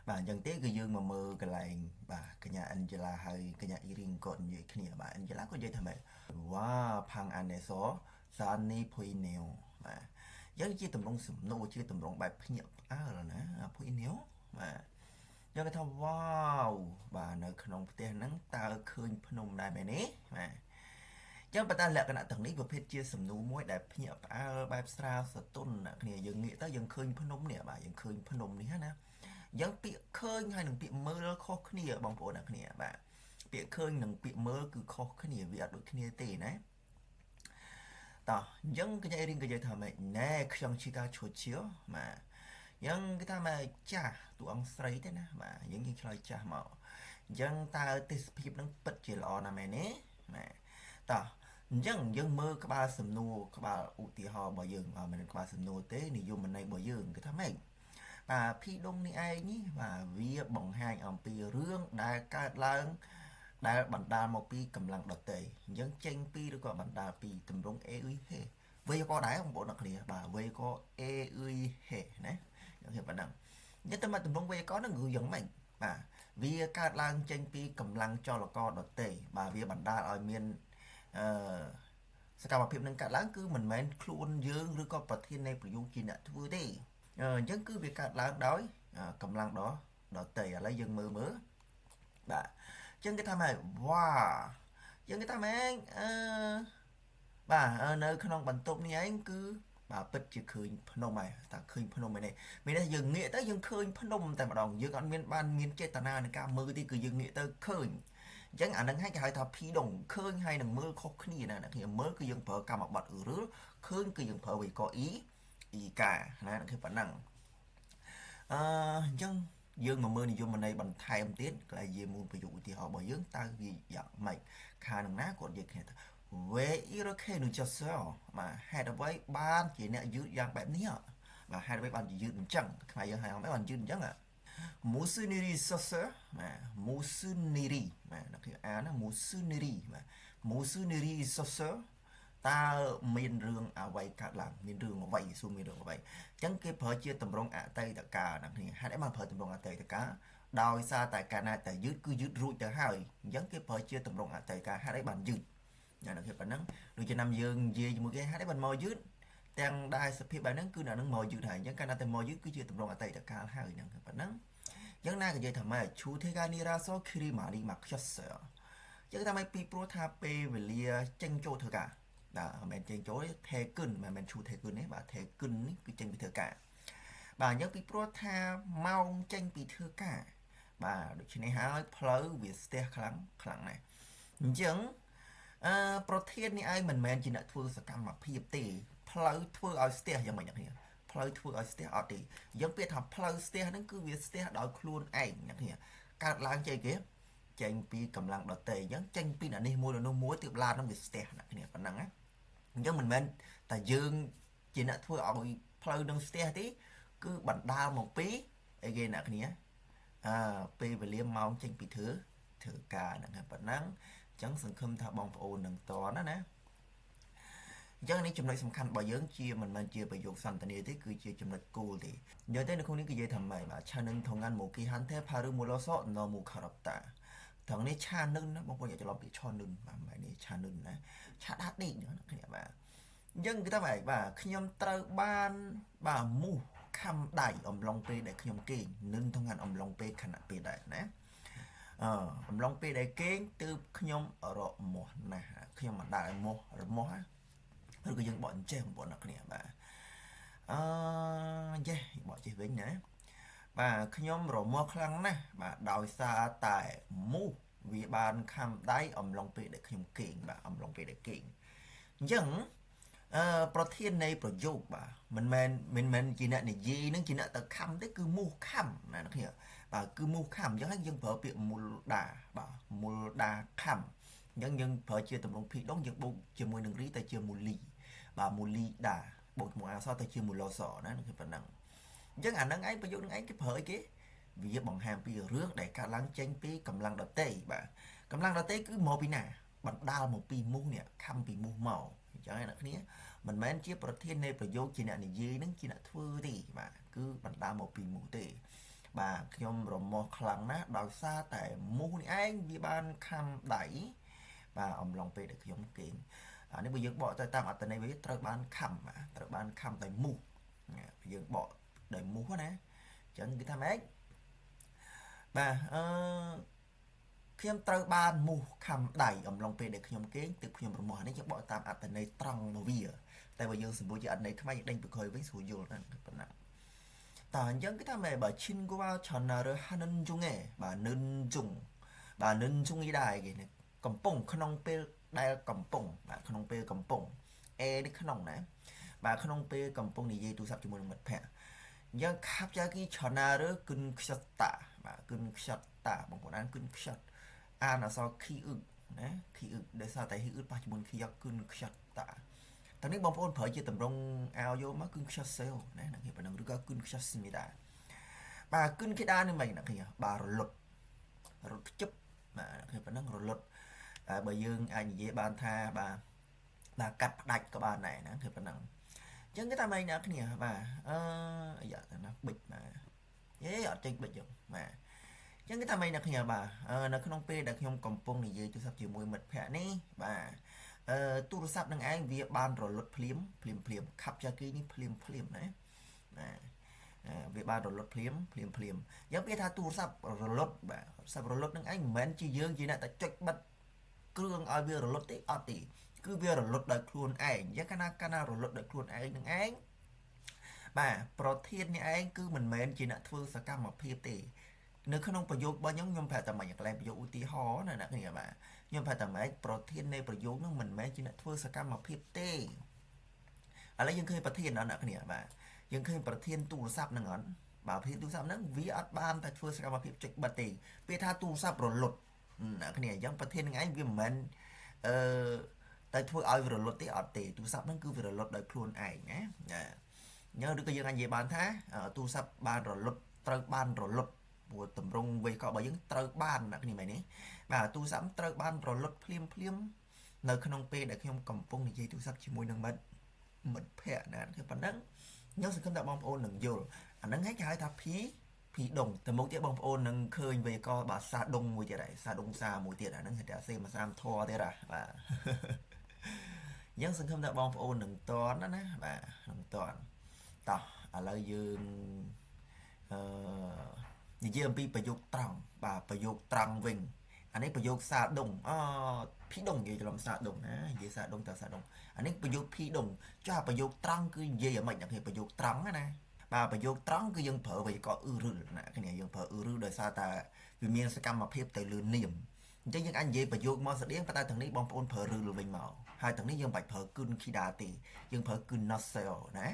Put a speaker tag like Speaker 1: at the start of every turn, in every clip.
Speaker 1: បាទអញ្ចឹងទេគឺយើងមកមើលកន្លែងបាទកញ្ញា Angela ហើយកញ្ញា Irene គាត់និយាយគ្នាបាទ Angela គាត់និយាយថាម៉េចវ៉ាផាំងអានេសសានីភុយណេវបាទយើងជាតម្រងសំណួរជាតម្រងបែបភ្ញាក់ផ្អើលណាភុយណេវបាទយើងគេថាវ៉ាវបាទនៅក្នុងផ្ទះហ្នឹងតើឃើញភ្នំដែរមែនទេបាទចឹងប៉ុន្តែលក្ខណៈទាំងនេះប្រភេទជាសំណួរមួយដែលភ្ញាក់ផ្អើលបែបស្រាលស្រទន់អ្នកគ្នាយើងងាកទៅយើងឃើញភ្នំនេះបាទយើងឃើញភ្នំនេះណាយើងពាក្យឃើញហើយនឹងពាក្យមើលខុសគ្នាបងប្អូនអ្នកគ្នាបាទពាក្យឃើញនិងពាក្យមើលគឺខុសគ្នាវាអត់ដូចគ្នាទេណាតោះអញ្ចឹងកញ្ញារៀងក៏និយាយថាម៉េចណែខ្ញុំឈីកាឈួតឈៀវបាទយើងគេថាម៉េចចាស់តួអង្គស្រីទេណាបាទយើងឆ្លើយចាស់មកអញ្ចឹងតើទេសភាពនឹងពិតជាល្អណាស់មែនទេបាទតោះអញ្ចឹងយើងមើលក្បាលសំណួរក្បាលឧទាហរណ៍របស់យើងមិនមែនក្បាលសំណួរទេនិយមន័យរបស់យើងគេថាម៉េចបាទភីដុងនេះឯងនេះបាទវាបង្ហាញអំពីរឿងដែលកើតឡើងដែលបណ្ដាលមកពីកម្លាំងដតីអញ្ចឹងចេញពីឬក៏បណ្ដាលពីទម្រង់អេអ៊ុយហេវាក៏ដែរបងប្អូនអ្នកគ្នាបាទវាក៏អេអ៊ុយហេណាយ៉ាងហេប៉ុណ្ណឹងអញ្ចឹងតែមកទម្រង់វាក៏នឹងគឺយ៉ាងម៉េចបាទវាកើតឡើងចេញពីកម្លាំងចលករដតីបាទវាបណ្ដាលឲ្យមានអឺសកម្មភាពនឹងកើតឡើងគឺមិនមែនខ្លួនយើងឬក៏ប្រធាននៃប្រយោគជាអ្នកធ្វើទេអញ្ចឹងគឺវាកើតឡើងដោយកម្លាំងដតីឥឡូវយើងមើលបាទអញ្ចឹងគេថាម៉េចវ៉ាអញ្ចឹងគេថាម៉េចបាទនៅក្នុងបន្ទប់នេះឯងគឺបាទពិតជាឃើញភ្នំហើយតើឃើញភ្នំឯនេះមានតែយើងងាកទៅយើងឃើញភ្នំតែម្ដងយើងអត់មានចេតនាในការមើលទេគឺយើងងាកទៅឃើញអញ្ចឹងអានឹងឲ្យគេហៅថាភីដុងឃើញហើយនឹងមើលខុសគ្នាណាអ្នកគ្នាមើលគឺយើងប្រើកម្មបត្តិឬឃើញគឺយើងប្រើវេកអ៊ីកាណាគឺប៉ុណ្ណឹងអញ្ចឹងយើងមកមើលនិយមន័យបន្ថែមទៀតកន្លែងយាមូលប្រយោគឧទាហរណ៍របស់យើងតើវាយ៉ាងម៉េចខាងនឹងណាគាត់និយាយគ្នាថា Where Iroke nu Josel បាទហេតុអ្វីបានជាអ្នកយឺតយ៉ាងបែបនេះបាទហេតុអ្វីបានជាយឺតអញ្ចឹងខ្មែរយើងហៅមិនបានយឺតអញ្ចឹងMusuniri Sosel បាទ Musuniri បាទអ្នកគេអានណា Musuniri បាទ Musuniri Sosel តើមានរឿងអ្វីកើតឡើងមានរឿងអ្វីសួរមានរឿងអ្វីអញ្ចឹងគេប្រើជាតម្រងអតីតកាលណាគ្នាហេតុអីបានប្រើតម្រងអតីតកាលដោយសារតែកាលណាតែយឺតគឺយឺតរួចទៅហើយអញ្ចឹងគេប្រើជាតម្រងអតីតកាលហេតុអីបានយឺតណាគេប៉ុណ្ណឹងដូចចំណាំយើងនិយាយជាមួយគេហេតុអីបានមកយឺតទាំងដែលសភាពបែបហ្នឹងគឺអ្នកនឹងមកយឺតហើយអញ្ចឹងកាលណាតែមកយឺតគឺជាតម្រងអតីតកាលហើយហ្នឹងប៉ុណ្ណឹងអញ្ចឹងណាគេនិយាយថាម៉េចឈូទេកានីរ៉ាសូឃ្រីម៉ាលីម៉ាខ្យសអញ្ចឹងថាម៉េចពីព្រោះថាពេលវេលាចេញចូលធ្វើការបាទមិនមែនចេញចូលទេថេគឹនមិនមែនឈូថេគឹនទេបាទថេគឹននេះគឺចេញពីធ្វើការបាទអញ្ចឹងពីព្រោះថាម៉ោងចេញពីធ្វើការបាទដូច្នេះហើយផ្លូវវាស្ទះខ្លាំងណាស់អញ្ចឹងប្រធាននេះឯងមិនមែនជាអ្នកធ្វើសកម្មភាពទេផ្លូវធ្វើឲ្យស្ទះយ៉ាងម៉េចអ្នកគ្នាផ្លូវធ្វើឲ្យស្ទះអត់ទេអញ្ចឹងពាក្យថាផ្លូវស្ទះហ្នឹងគឺវាស្ទះដោយខ្លួនឯងអ្នកគ្នាកើតឡើងចេញគេចេញពីកម្លាំងដតេអញ្ចឹងចេញពីអ្នកនេះមួយដល់នោះមួយទើបឡានហ្នឹងវាស្ទះអ្នកគ្នាប៉ុណ្ណឹងណាអញ្ចឹងមិនមែនតែយើងជាអ្នកធ្វើឲ្យផ្លូវនឹងស្ទះទេគឺបណ្ដាលមកពីអីគេអ្នកគ្នាពេលវេលាម៉ោងចេញពីធ្វើការហ្នឹងប៉ុណ្ណឹងអញ្ចឹងសង្ឃឹមថាបងប្អូននឹងតណាអញ្ចឹងនេះចំណុចសំខាន់របស់យើងជាមិនមែនជាប្រយោគសន្ទនាទេគឺជាចំណុចគោលទេនិយាយទៅនៅក្នុងនេះគឺនិយាយថាម៉េចបាទឆានឹងថងងានមកគីហាន់ទេផារឺមូឡូសណមូខារ៉ាប់តាត្រង់នេះឆានឹងណាបងប្អូនอย่าច្រឡំពីឆនឹងបាទមិននេះឆានឹងណាឆាដាត់នេះគ្នាបាទអញ្ចឹងគឺថាម៉េចបាទខ្ញុំត្រូវបានបាទមូសខំដៃអំឡុងពេលដែលខ្ញុំគេងនឹងថងងានអំឡុងពេលខណៈពេលដែរណាអំឡុងពេលដែលគេងទើបខ្ញុំរមាស់ណាស់ខ្ញុំមិនដែលរមាស់ឬក៏យើងបកអញ្ចេះបងប្អូនអ្នកគ្នាបាទចេះបកចេះវិញណាបាទខ្ញុំរមាស់ខ្លាំងណាស់បាទដោយសារតែមូសវាបានខំដៃអំឡុងពេលដែលខ្ញុំគេងបាទអំឡុងពេលដែលគេងអញ្ចឹងប្រធាននៃប្រយោគបាទមិនមែនជាអ្នកនិយាយនឹងជាអ្នកទៅខំទេគឺមូសខំណាអ្នកគ្នាបាទគឺមូសខំអញ្ចឹងហើយយើងប្រើពាក្យមូលដាបាទមូលដាខំអញ្ចឹងយើងប្រើជាទម្រង់ភីដងយើងបូកជាមួយនឹងរីទៅជាមូលីបាទមូលីដាបូកជាមួយអក្សរទៅជាមូឡូសណាគឺប៉ុណ្ណឹងអញ្ចឹងអានឹងឯងប្រយោគនឹងឯងគេប្រើអីគេវាបង្ហាញពីរឿងដែលកើតឡើងចេញពីកម្លាំងដតេបាទកម្លាំងដតេគឺមកពីណាបណ្ដាលមកពីមូសនេះខំពីមូសមកអញ្ចឹងអ្នកគ្នាមិនមែនជាប្រធាននៃប្រយោគជាអ្នកនិយាយនឹងជាអ្នកធ្វើទេបាទគឺបណ្ដាលមកពីមូសទេ បាទខ្ញុំរមាស់ខ្លាំងណាស់ដោយសារតែមូសនេះឯងវាបានខំដៃបាទអំឡុងពេលដែលខ្ញុំគេងអានេះបើយើងបកទៅតាមអត្ថន័យវាត្រូវបានខំបាទត្រូវបានខំដោយមូសយើងបកដោយមូសណាអញ្ចឹងគឺថាម៉េចបាទខ្ញុំត្រូវបានមូសខំដៃអំឡុងពេលដែលខ្ញុំគេងទើបខ្ញុំរមាស់នេះយើងបកតាមអត្ថន័យត្រង់មកវាតែបើយើងសម្រួលជាអត្ថន័យខ្មែរយើងដេញពីក្រោយវិញស្រួលយល់ណាប៉ុណ្ណាតើអញ្ចឹងគឺថាម៉េចបើឈិនគួរឆនរហានិនជុងឯបាទនិនជុងបាទនិនជុងនេះដែរគេកំពុងក្នុងពេលដែលកំពុងបាទក្នុងពេលកំពុងអេនេះក្នុងណាបាទក្នុងពេលកំពុងនិយាយទូរស័ព្ទជាមួយនឹងមិត្តភ័ក្តិយើងខាប់ចាគីឆណារគិនខ្ចាត់តាបាទគិនខ្ចាត់តាបងប្អូនអានគិនខ្ចាត់អានអក្សរខីអ៊ឹកណាខីអ៊ឹកដែលសារតែហ៊ីអ៊ឹកប៉ះជាមួយខីយ៉ាគិនខ្ចាត់តាតើនេះបងប្អូនប្រើជាតម្រងអាវយកមកគិនខ្ចាត់សេលណាគេប៉ុណ្ណឹងឬក៏គិនខ្ចាត់ស្មីដាបាទគិនគេដានេះមិនណាគេបាទរលត់ខ្ជិបបាទគេប៉ុណ្ណឹងរលត់បើយើងអាចនិយាយបានថាបាទកាត់ផ្ដាច់ក៏បានដែរណាគេប៉ុណ្ណឹងអញ្ចឹងគេថាម៉េចអ្នកគ្នាបាទអាយ៉ាណាប៊ិចបាទអត់ចេញប៊ិចយើងបាទអញ្ចឹងគេថាម៉េចអ្នកគ្នាបាទនៅក្នុងពេលដែលខ្ញុំកំពុងនិយាយទូរស័ព្ទជាមួយមិត្តភ័ក្តិនេះបាទទូរស័ព្ទនឹងឯងវាបានរលត់ភ្លាមខាប់ចាគីនេះភ្លាមណាវាបានរលត់ភ្លាមយើងនិយាយថាទូរស័ព្ទរលត់បាទទូរស័ព្ទរលត់នឹងឯងមិនមែនជាយើងជាអ្នកតែចុចបិទគ្រឿងឲ្យវារលត់ទេអត់ទេគឺវារលត់ដោយខ្លួនឯងអញ្ចឹងកាលណារលត់ដោយខ្លួនឯងនឹងឯងបាទប្រធាននេះឯងគឺមិនមែនជាអ្នកធ្វើសកម្មភាពទេនៅក្នុងប្រយោគរបស់ខ្ញុំប្រាប់តែមិនកន្លែងប្រយោគឧទាហរណ៍ណាអ្នកគ្នាបាទខ្ញុំប្រាប់តែមិនប្រធាននៃប្រយោគនោះមិនមែនជាអ្នកធ្វើសកម្មភាពទេឥឡូវយើងឃើញប្រធានអត់អ្នកគ្នាបាទយើងឃើញប្រធានទូរស័ព្ទហ្នឹងអត់បាទប្រធានទូរស័ព្ទហ្នឹងវាអត់បានតែធ្វើសកម្មភាពចុចបិទទេពេលថាទូរស័ព្ទរលត់អ្នកគ្នាអញ្ចឹងប្រធាននឹងឯងវាមិនមែនតែធ្វើឲ្យវារលត់ទេអត់ទេទូរស័ព្ទហ្នឹងគឺវារលត់ដោយខ្លួនឯងណាញ៉ើឬក៏យើងអាចនិយាយបានថាទូរស័ព្ទបានរលត់ត្រូវបានរលត់ព្រោះតម្រងវេករបស់យើងត្រូវបានអ្នកគ្នាមែនទេបាទទូរស័ព្ទត្រូវបានរលត់ភ្លាមនៅក្នុងពេលដែលខ្ញុំកំពុងនិយាយទូរស័ព្ទជាមួយនឹងមិត្តភ័ក្តិណាគឺប៉ុណ្ណឹងខ្ញុំសង្ឃឹមថាបងប្អូននឹងយល់អាហ្នឹងគេហៅថាភីដុងតែមកទៀតបងប្អូននឹងឃើញវេកបាទសាដុងមួយទៀតហើយសាដុងសាមួយទៀតអាហ្នឹងគេថាសេមសាមធរទៀតបាទយើងសង្ឃឹមថាបងប្អូននឹងតន់ណាបាទនឹងតន់តោះឥឡូវយើងនិយាយអំពីប្រយោគត្រង់បាទប្រយោគត្រង់វិញអានេះប្រយោគសាដុងភីដុងនិយាយច្រឡំសាដុងណានិយាយសាដុងតើសាដុងអានេះប្រយោគភីដុងចាប្រយោគត្រង់គឺនិយាយឲ្យម៉េចអ្នកប្រយោគត្រង់ណាបាទប្រយោគត្រង់គឺយើងប្រើវេយ្យាករណ៍ឬណាគ្នាយើងប្រើឬដោយសារតែវាមានសកម្មភាពទៅលើនាមអញ្ចឹងយើងអាចនិយាយប្រយោគមកស្តៀងប៉ុន្តែទាំងនេះបងប្អូនប្រើឬវិញមកហើយទាំងនេះយើងបាច់ប្រើគឹនគីដាទេយើងប្រើគឹន nasel ណា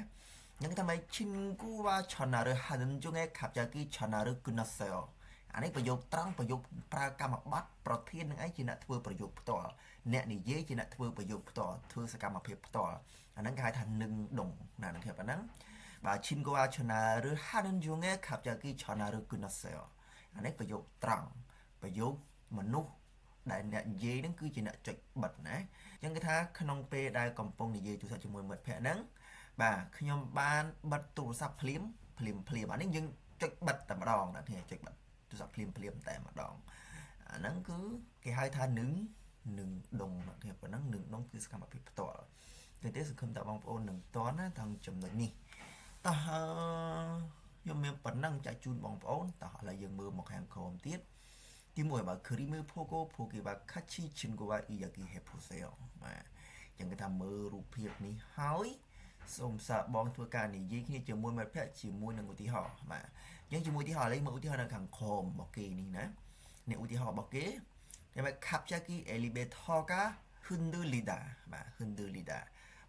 Speaker 1: យើងថាម៉េចឈិនគូវ៉ាឆណារហានជុងឯខាប់ចាគីឆណារគឹន nasel អានេះប្រយោគត្រង់ប្រយោគប្រើកម្មបត្តិប្រធាននឹងឯងជាអ្នកធ្វើប្រយោគផ្ទាល់អ្នកនិយាយជាអ្នកធ្វើប្រយោគផ្ទាល់ធ្វើសកម្មភាពផ្ទាល់អាហ្នឹងគេហៅថានឹងដងណានឹងគេប៉ុណ្ណឹងបាទឈិនគូវ៉ាឆណារហានជុងឯខាប់ចាគីឆណារគឹន nasel អានេះប្រយោគត្រង់ប្រយោគមនុស្សដែលអ្នកនិយាយហ្នឹងគឺជាអ្នកចុចបិទណាអញ្ចឹងគេថាក្នុងពេលដែលកំពុងនិយាយទូរស័ព្ទជាមួយមិត្តភ័ក្តិហ្នឹងបាទខ្ញុំបានបិទទូរស័ព្ទភ្លាមអានេះយើងចុចបិទតែម្ដងណាគ្នាចុចបិទទូរស័ព្ទភ្លាមតែម្ដងអាហ្នឹងគឺគេហៅថានឹងដងណាគ្នាប៉ុណ្ណឹងនឹងដងគឺសកម្មភាពផ្ទាល់ទេសង្ឃឹមថាបងប្អូននឹងតន់ណាទាំងចំណុចនេះតោះខ្ញុំមានប៉ុណ្ណឹងចែកជូនបងប្អូនតោះឥឡូវយើងមើលមកខាងក្រោមទៀតទីមួយបាទ Krimi Pogo Pogiba Kachi Chingowa Iyaki Hepuseo បាទចឹងគេថាមើលរូបភាពនេះហើយសូមសាកបងធ្វើការនិយាយគ្នាជាមួយមិត្តភ័ក្តិជាមួយនឹងឧទាហរណ៍បាទយើងជាមួយឧទាហរណ៍ឥឡូវមើលឧទាហរណ៍នៅខាងក្រោមរបស់គេនេះណានេះឧទាហរណ៍របស់គេគេថា Kapchaki Elevator ka Hundulida បាទ Hundulida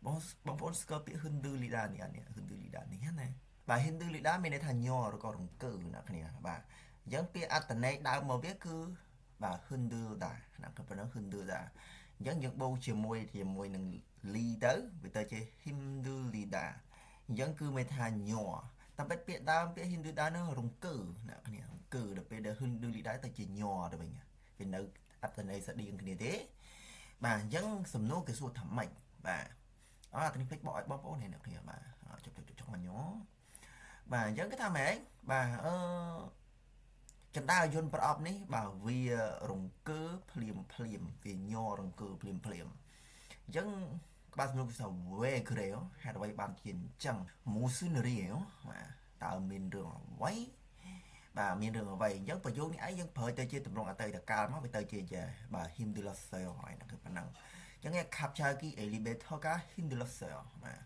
Speaker 1: បងប្អូនស្គាល់ពាក្យ Hundulida នេះអត់នេះ Hundulida នេះណាបាទ Hundulida មានន័យថាញ័រឬក៏រង្គើណាគ្នាបាទអញ្ចឹងពាក្យអត្ថន័យដើមមកវាគឺបាទ Hundulida ណាក៏ប៉ុណ្ណឹង Hundulida អញ្ចឹងយើងបូកជាមួយនឹង li ទៅវាទៅជា Hundulida អញ្ចឹងគឺមានថាញ័រតែពាក្យដើមពាក្យ Hundulida នឹងរង្គើណាគ្នារង្គើដល់ពេលដែល Hundulida ទៅជាញ័រទៅវិញវានៅអត្ថន័យស្តៀងគ្នាទេបាទអញ្ចឹងសំណួរគេសួរថាម៉េចបាទអត់នេះពេចបកឲ្យបងប្អូននេះគ្នាបាទចុចមកញ័របាទអញ្ចឹងគេថាម៉េចបាទ ចណ្ដារយន្តប្រអប់នេះបើវារង្គើភ្លាមវាញ័ររង្គើភ្លាមអញ្ចឹងក្បាលសំណួរគឺថា where creo ហេតុអ្វីបានជាអញ្ចឹង musunery បាទតើមានរឿងអ្វីបាទមានរឿងអ្វីអញ្ចឹងប្រយោគនេះឯងយើងប្រើទៅជាទម្រង់អតីតកាលមកវាទៅជាបាទ himdulaseo ហើយហ្នឹងគឺប៉ុណ្ណឹងអញ្ចឹងគេ capture key elevator កា himdulaseo បាទ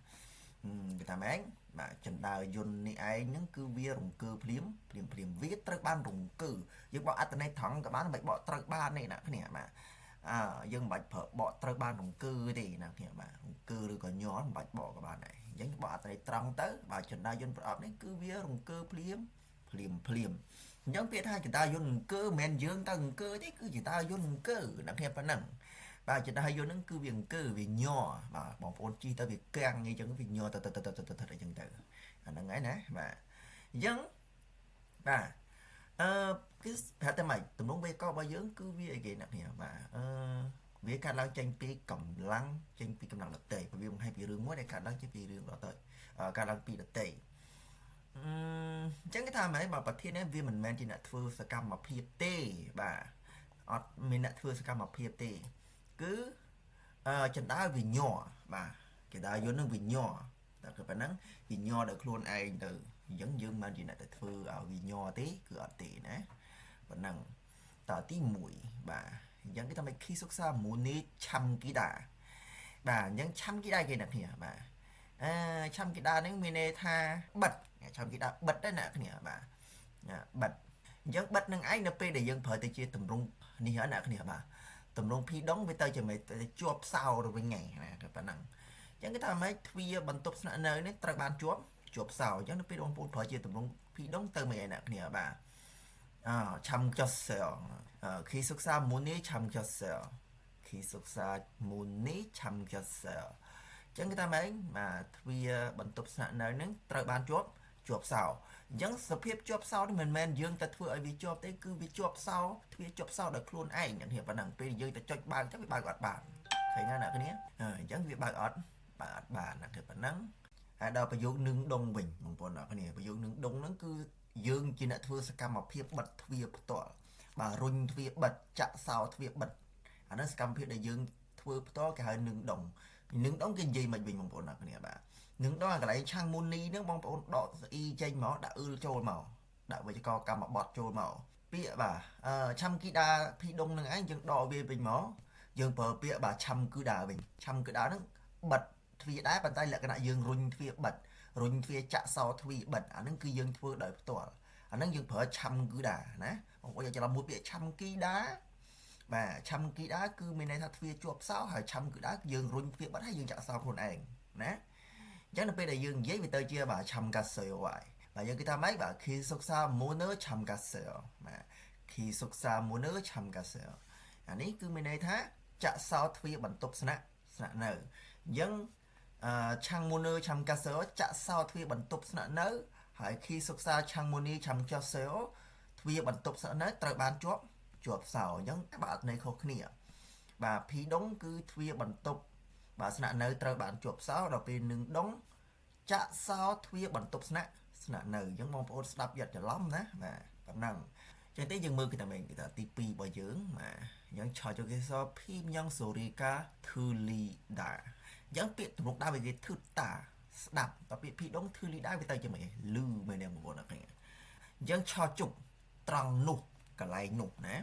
Speaker 1: គេថាម៉េចបាទចណ្ដើរយន្តនេះឯងហ្នឹងគឺវារង្គើភ្លាមវាត្រូវបានរង្គើយើងបកអត្តន័យត្រង់ក៏បានមិនបកត្រូវបានទេណាគ្នាបាទយើងមិនបាច់ប្រើបកត្រូវបានរង្គើទេណាគ្នាបាទរង្គើឬក៏ញ័រមិនបាច់បកក៏បានដែរអញ្ចឹងបកអត្តន័យត្រង់ទៅបាទចណ្ដើរយន្តប្រអប់នេះគឺវារង្គើភ្លាមអញ្ចឹងពាក្យថាចណ្ដើរយន្តរង្គើមិនមែនយើងទៅរង្គើទេគឺចណ្ដើរយន្តរង្គើណាគ្នាប៉ុណ្ណឹងបាទចណ្ដើរយន្តហ្នឹងគឺវាអង្គើវាញ័របាទបងប្អូនជិះទៅវាកាំងអីចឹងវាញ័រទៅអញ្ចឹងទៅអាហ្នឹងហើយណាបាទអញ្ចឹងបាទគឺប្រាប់តែម៉េចទំនងវេករបស់យើងគឺវាអីគេអ្នកគ្នាបាទវាកាត់ឡើងចេញពីកម្លាំងដតេព្រោះវាបង្ហាញពីរឿងមួយដែលកាត់ឡើងចេញពីរឿងដតេកាត់ឡើងពីដតេអញ្ចឹងគេថាម៉េចបើប្រធាននេះវាមិនមែនជាអ្នកធ្វើសកម្មភាពទេបាទអត់មានអ្នកធ្វើសកម្មភាពទេគឺចណ្ដើរវិញ្ញ័របាទគេដើរយន្តនឹងវិញ្ញ័រតែគឺប៉ុណ្ណឹងវិញ្ញ័រដល់ខ្លួនឯងទៅអញ្ចឹងយើងមិនជាអ្នកទៅធ្វើឲ្យវិញ្ញ័រទេគឺអត់ទេណាប៉ុណ្ណឹងតទី1បាទអញ្ចឹងគេថាមិនខីសុក្សាមូនីឆាំគីដាបាទអញ្ចឹងឆាំគីដាគេអ្នកគ្នាបាទឆាំគីដានេះមានន័យថាបិទឆាំគីដាបិទដែរអ្នកគ្នាបាទបិទអញ្ចឹងបិទនឹងឯងនៅពេលដែលយើងប្រើទៅជាទម្រង់នេះហើយអ្នកគ្នាបាទទម្រង់ភីដុងវាទៅជាមិនជាប់សោទៅវិញហ្នឹងណាគឺប៉ុណ្ណឹងអញ្ចឹងគេថាម៉េចទ្វារបន្ទប់ស្នាក់នៅនេះត្រូវបានជាប់សោអញ្ចឹងនៅពេលបងប្អូនប្រើជាទម្រង់ភីដុងទៅមិនឯអ្នកគ្នាបាទឆាំចសែខីសុកសាមូនីឆាំចសែខីសុកសាមូនីឆាំចសែអញ្ចឹងគេថាម៉េចបាទទ្វារបន្ទប់ស្នាក់នៅនឹងត្រូវបានជាប់សោអញ្ចឹងសភាពជាប់សោនេះមិនមែនយើងទៅធ្វើឲ្យវាជាប់ទេគឺវាជាប់សោទ្វារជាប់សោដោយខ្លួនឯងអ្នកគ្នាប៉ុណ្ណឹងពេលយើងទៅចុចបើកទៅវាបើកអត់បានឃើញណាអ្នកគ្នាអញ្ចឹងវាបើកអត់បានអ្នកគ្នាប៉ុណ្ណឹងហើយដល់ប្រយោគនឹងដងវិញបងប្អូនអ្នកគ្នាប្រយោគនឹងដងហ្នឹងគឺយើងជាអ្នកធ្វើសកម្មភាពបិទទ្វារផ្ទាល់បាទរុញទ្វារបិទចាក់សោទ្វារបិទអានោះសកម្មភាពដែលយើងធ្វើផ្ទាល់គេហៅនឹងដងគេនិយាយមិនវិញបងប្អូនអ្នកគ្នាបាទនឹងដល់កន្លែងឆាំងមូនីហ្នឹងបងប្អូនដកស្អ៊ីចេញមកដាក់អ៊ឺលចូលមកដាក់វេយ្យាករណ៍កម្មបត្តិចូលមកពាក្យបាទឆាំគីដាភីដុងនឹងឯងយើងដកវាវិញមកយើងប្រើពាក្យបាទឆាំគឺដាវិញឆាំគឺដាហ្នឹងបិទទ្វារដែរប៉ុន្តែលក្ខណៈយើងរុញទ្វារបិទរុញទ្វារចាក់សោទ្វារបិទអាហ្នឹងគឺយើងធ្វើដោយផ្ទាល់អាហ្នឹងយើងប្រើឆាំគឺដាណាបងប្អូនយកច្រឡំមួយពាក្យឆាំគីដាបាទឆាំគីដាគឺមានន័យថាទ្វារជាប់សោហើយឆាំគឺដាយើងរុញទ្វារបិទហើយយើងចាក់សោខ្លួនឯងណាអញ្ចឹងនៅពេលដែលយើងនិយាយវាទៅជាបាទឆាំកាសេហើយបាទយើងគេថាម៉េចបាទ khi សុកសា moner ឆាំកាសេបាទ khi សុកសា moner ឆាំកាសេអានេះគឺមានន័យថាចាក់សោទ្វារបន្ទប់ស្នាក់នៅអញ្ចឹងឆាំង moner ឆាំកាសេចាក់សោទ្វារបន្ទប់ស្នាក់នៅហើយ khi សុកសាឆាំង moni ឆាំកាសេទ្វារបន្ទប់ស្នាក់នៅត្រូវបានជាប់សោអញ្ចឹងបាទអត្ថន័យខុសគ្នាបាទភីដុងគឺទ្វារបន្ទប់បាទស្នាក់នៅត្រូវបានជាប់សោដល់ពេលនឹងដុងចាក់សោទ្វារបន្ទប់ស្នាក់នៅអញ្ចឹងបងប្អូនស្ដាប់យត់ច្រឡំណាបាទប៉ុណ្ណឹងអញ្ចឹងទេយើងមើលគេថាម៉េចគេថាទី2របស់យើងបាទអញ្ចឹងឆោចគេសភីមញ៉ងសូរីកាធឺលីដាអញ្ចឹងពាក្យទំនុកដែរវាធឺតាស្ដាប់ដល់ពាក្យភីដុងធឺលីដាវាទៅជាម៉េចលឺមែនទេបងប្អូនអត់ឃើញអញ្ចឹងឆោជុកត្រង់នោះកន្លែងនោះណា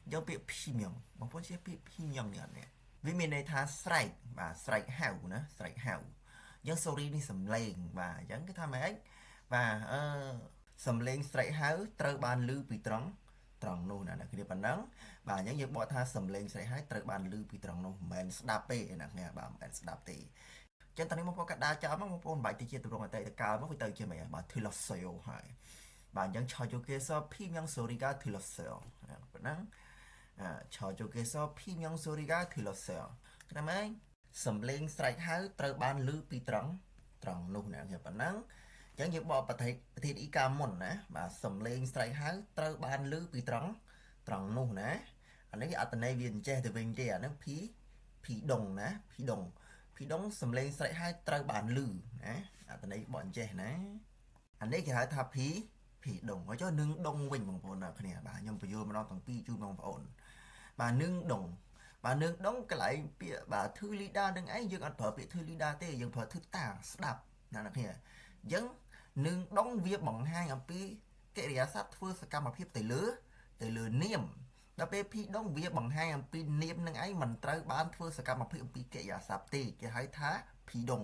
Speaker 1: អញ្ចឹងពាក្យភីមញ៉ងបងប្អូនជឿពាក្យភីមញ៉ងនេះអត់នេះវាមានន័យថាស្រែកបាទស្រែកហៅណាស្រែកហៅអញ្ចឹង sorry នេះសំឡេងបាទអញ្ចឹងគេថាម៉េចបាទសំឡេងស្រែកហៅត្រូវបានឮពីត្រង់នោះណាអ្នកគ្នាប៉ុណ្ណឹងបាទអញ្ចឹងយើងបកថាសំឡេងស្រែកហៅត្រូវបានឮពីត្រង់នោះមិនមែនស្ដាប់ទេអ្នកគ្នាបាទមិនមែនស្ដាប់ទេអញ្ចឹងតើនេះបងប្អូនកាត់ដាចោលមកបងប្អូនមិនបាច់ទៅជាទម្រង់អតីតកាលមកវាទៅជាម៉េចបាទ Thyloseo ហើយបាទអញ្ចឹងឆោជូកេសភីមញ៉ងសូរីកា Thyloseo ប៉ុណ្ណឹងឆោជូកេសភីមញ៉ងសូរីកា Thyloseo ណាមែនសំឡេងស្រែកហៅត្រូវបានឮពីត្រង់នោះណាគេប៉ុណ្ណឹងអញ្ចឹងយើងបកប្រធានអ៊ីកាមុនណាបាទសំឡេងស្រែកហៅត្រូវបានឮពីត្រង់នោះណាអានេះអត្តន័យវាអញ្ចេះទៅវិញទេអាហ្នឹងភីដុងណាភីដុងសំឡេងស្រែកហៅត្រូវបានឮណាអត្តន័យបកអញ្ចេះណាអានេះគេហៅថាភី ភីដងហើយចុះនឹងដងវិញបងប្អូនអ្នកគ្នាបាទខ្ញុំបញ្យល់ម្ដងទាំងពីរជូនបងប្អូនបាទនឹងដងបាទនឹងដងកន្លែងពាក្យបាទធឺលីដានឹងឯងយើងអត់ប្រើពាក្យធឺលីដាទេយើងប្រើធឺតាស្ដាប់ណាអ្នកគ្នាអញ្ចឹងនឹងដងវាបង្ហាញអំពីកិរិយាសព្ទធ្វើសកម្មភាពទៅលើនាមដល់ពេលភីដងវាបង្ហាញអំពីនាមនឹងឯងមិនត្រូវបានធ្វើសកម្មភាពអំពីកិរិយាសព្ទទេគេហៅថាភីដង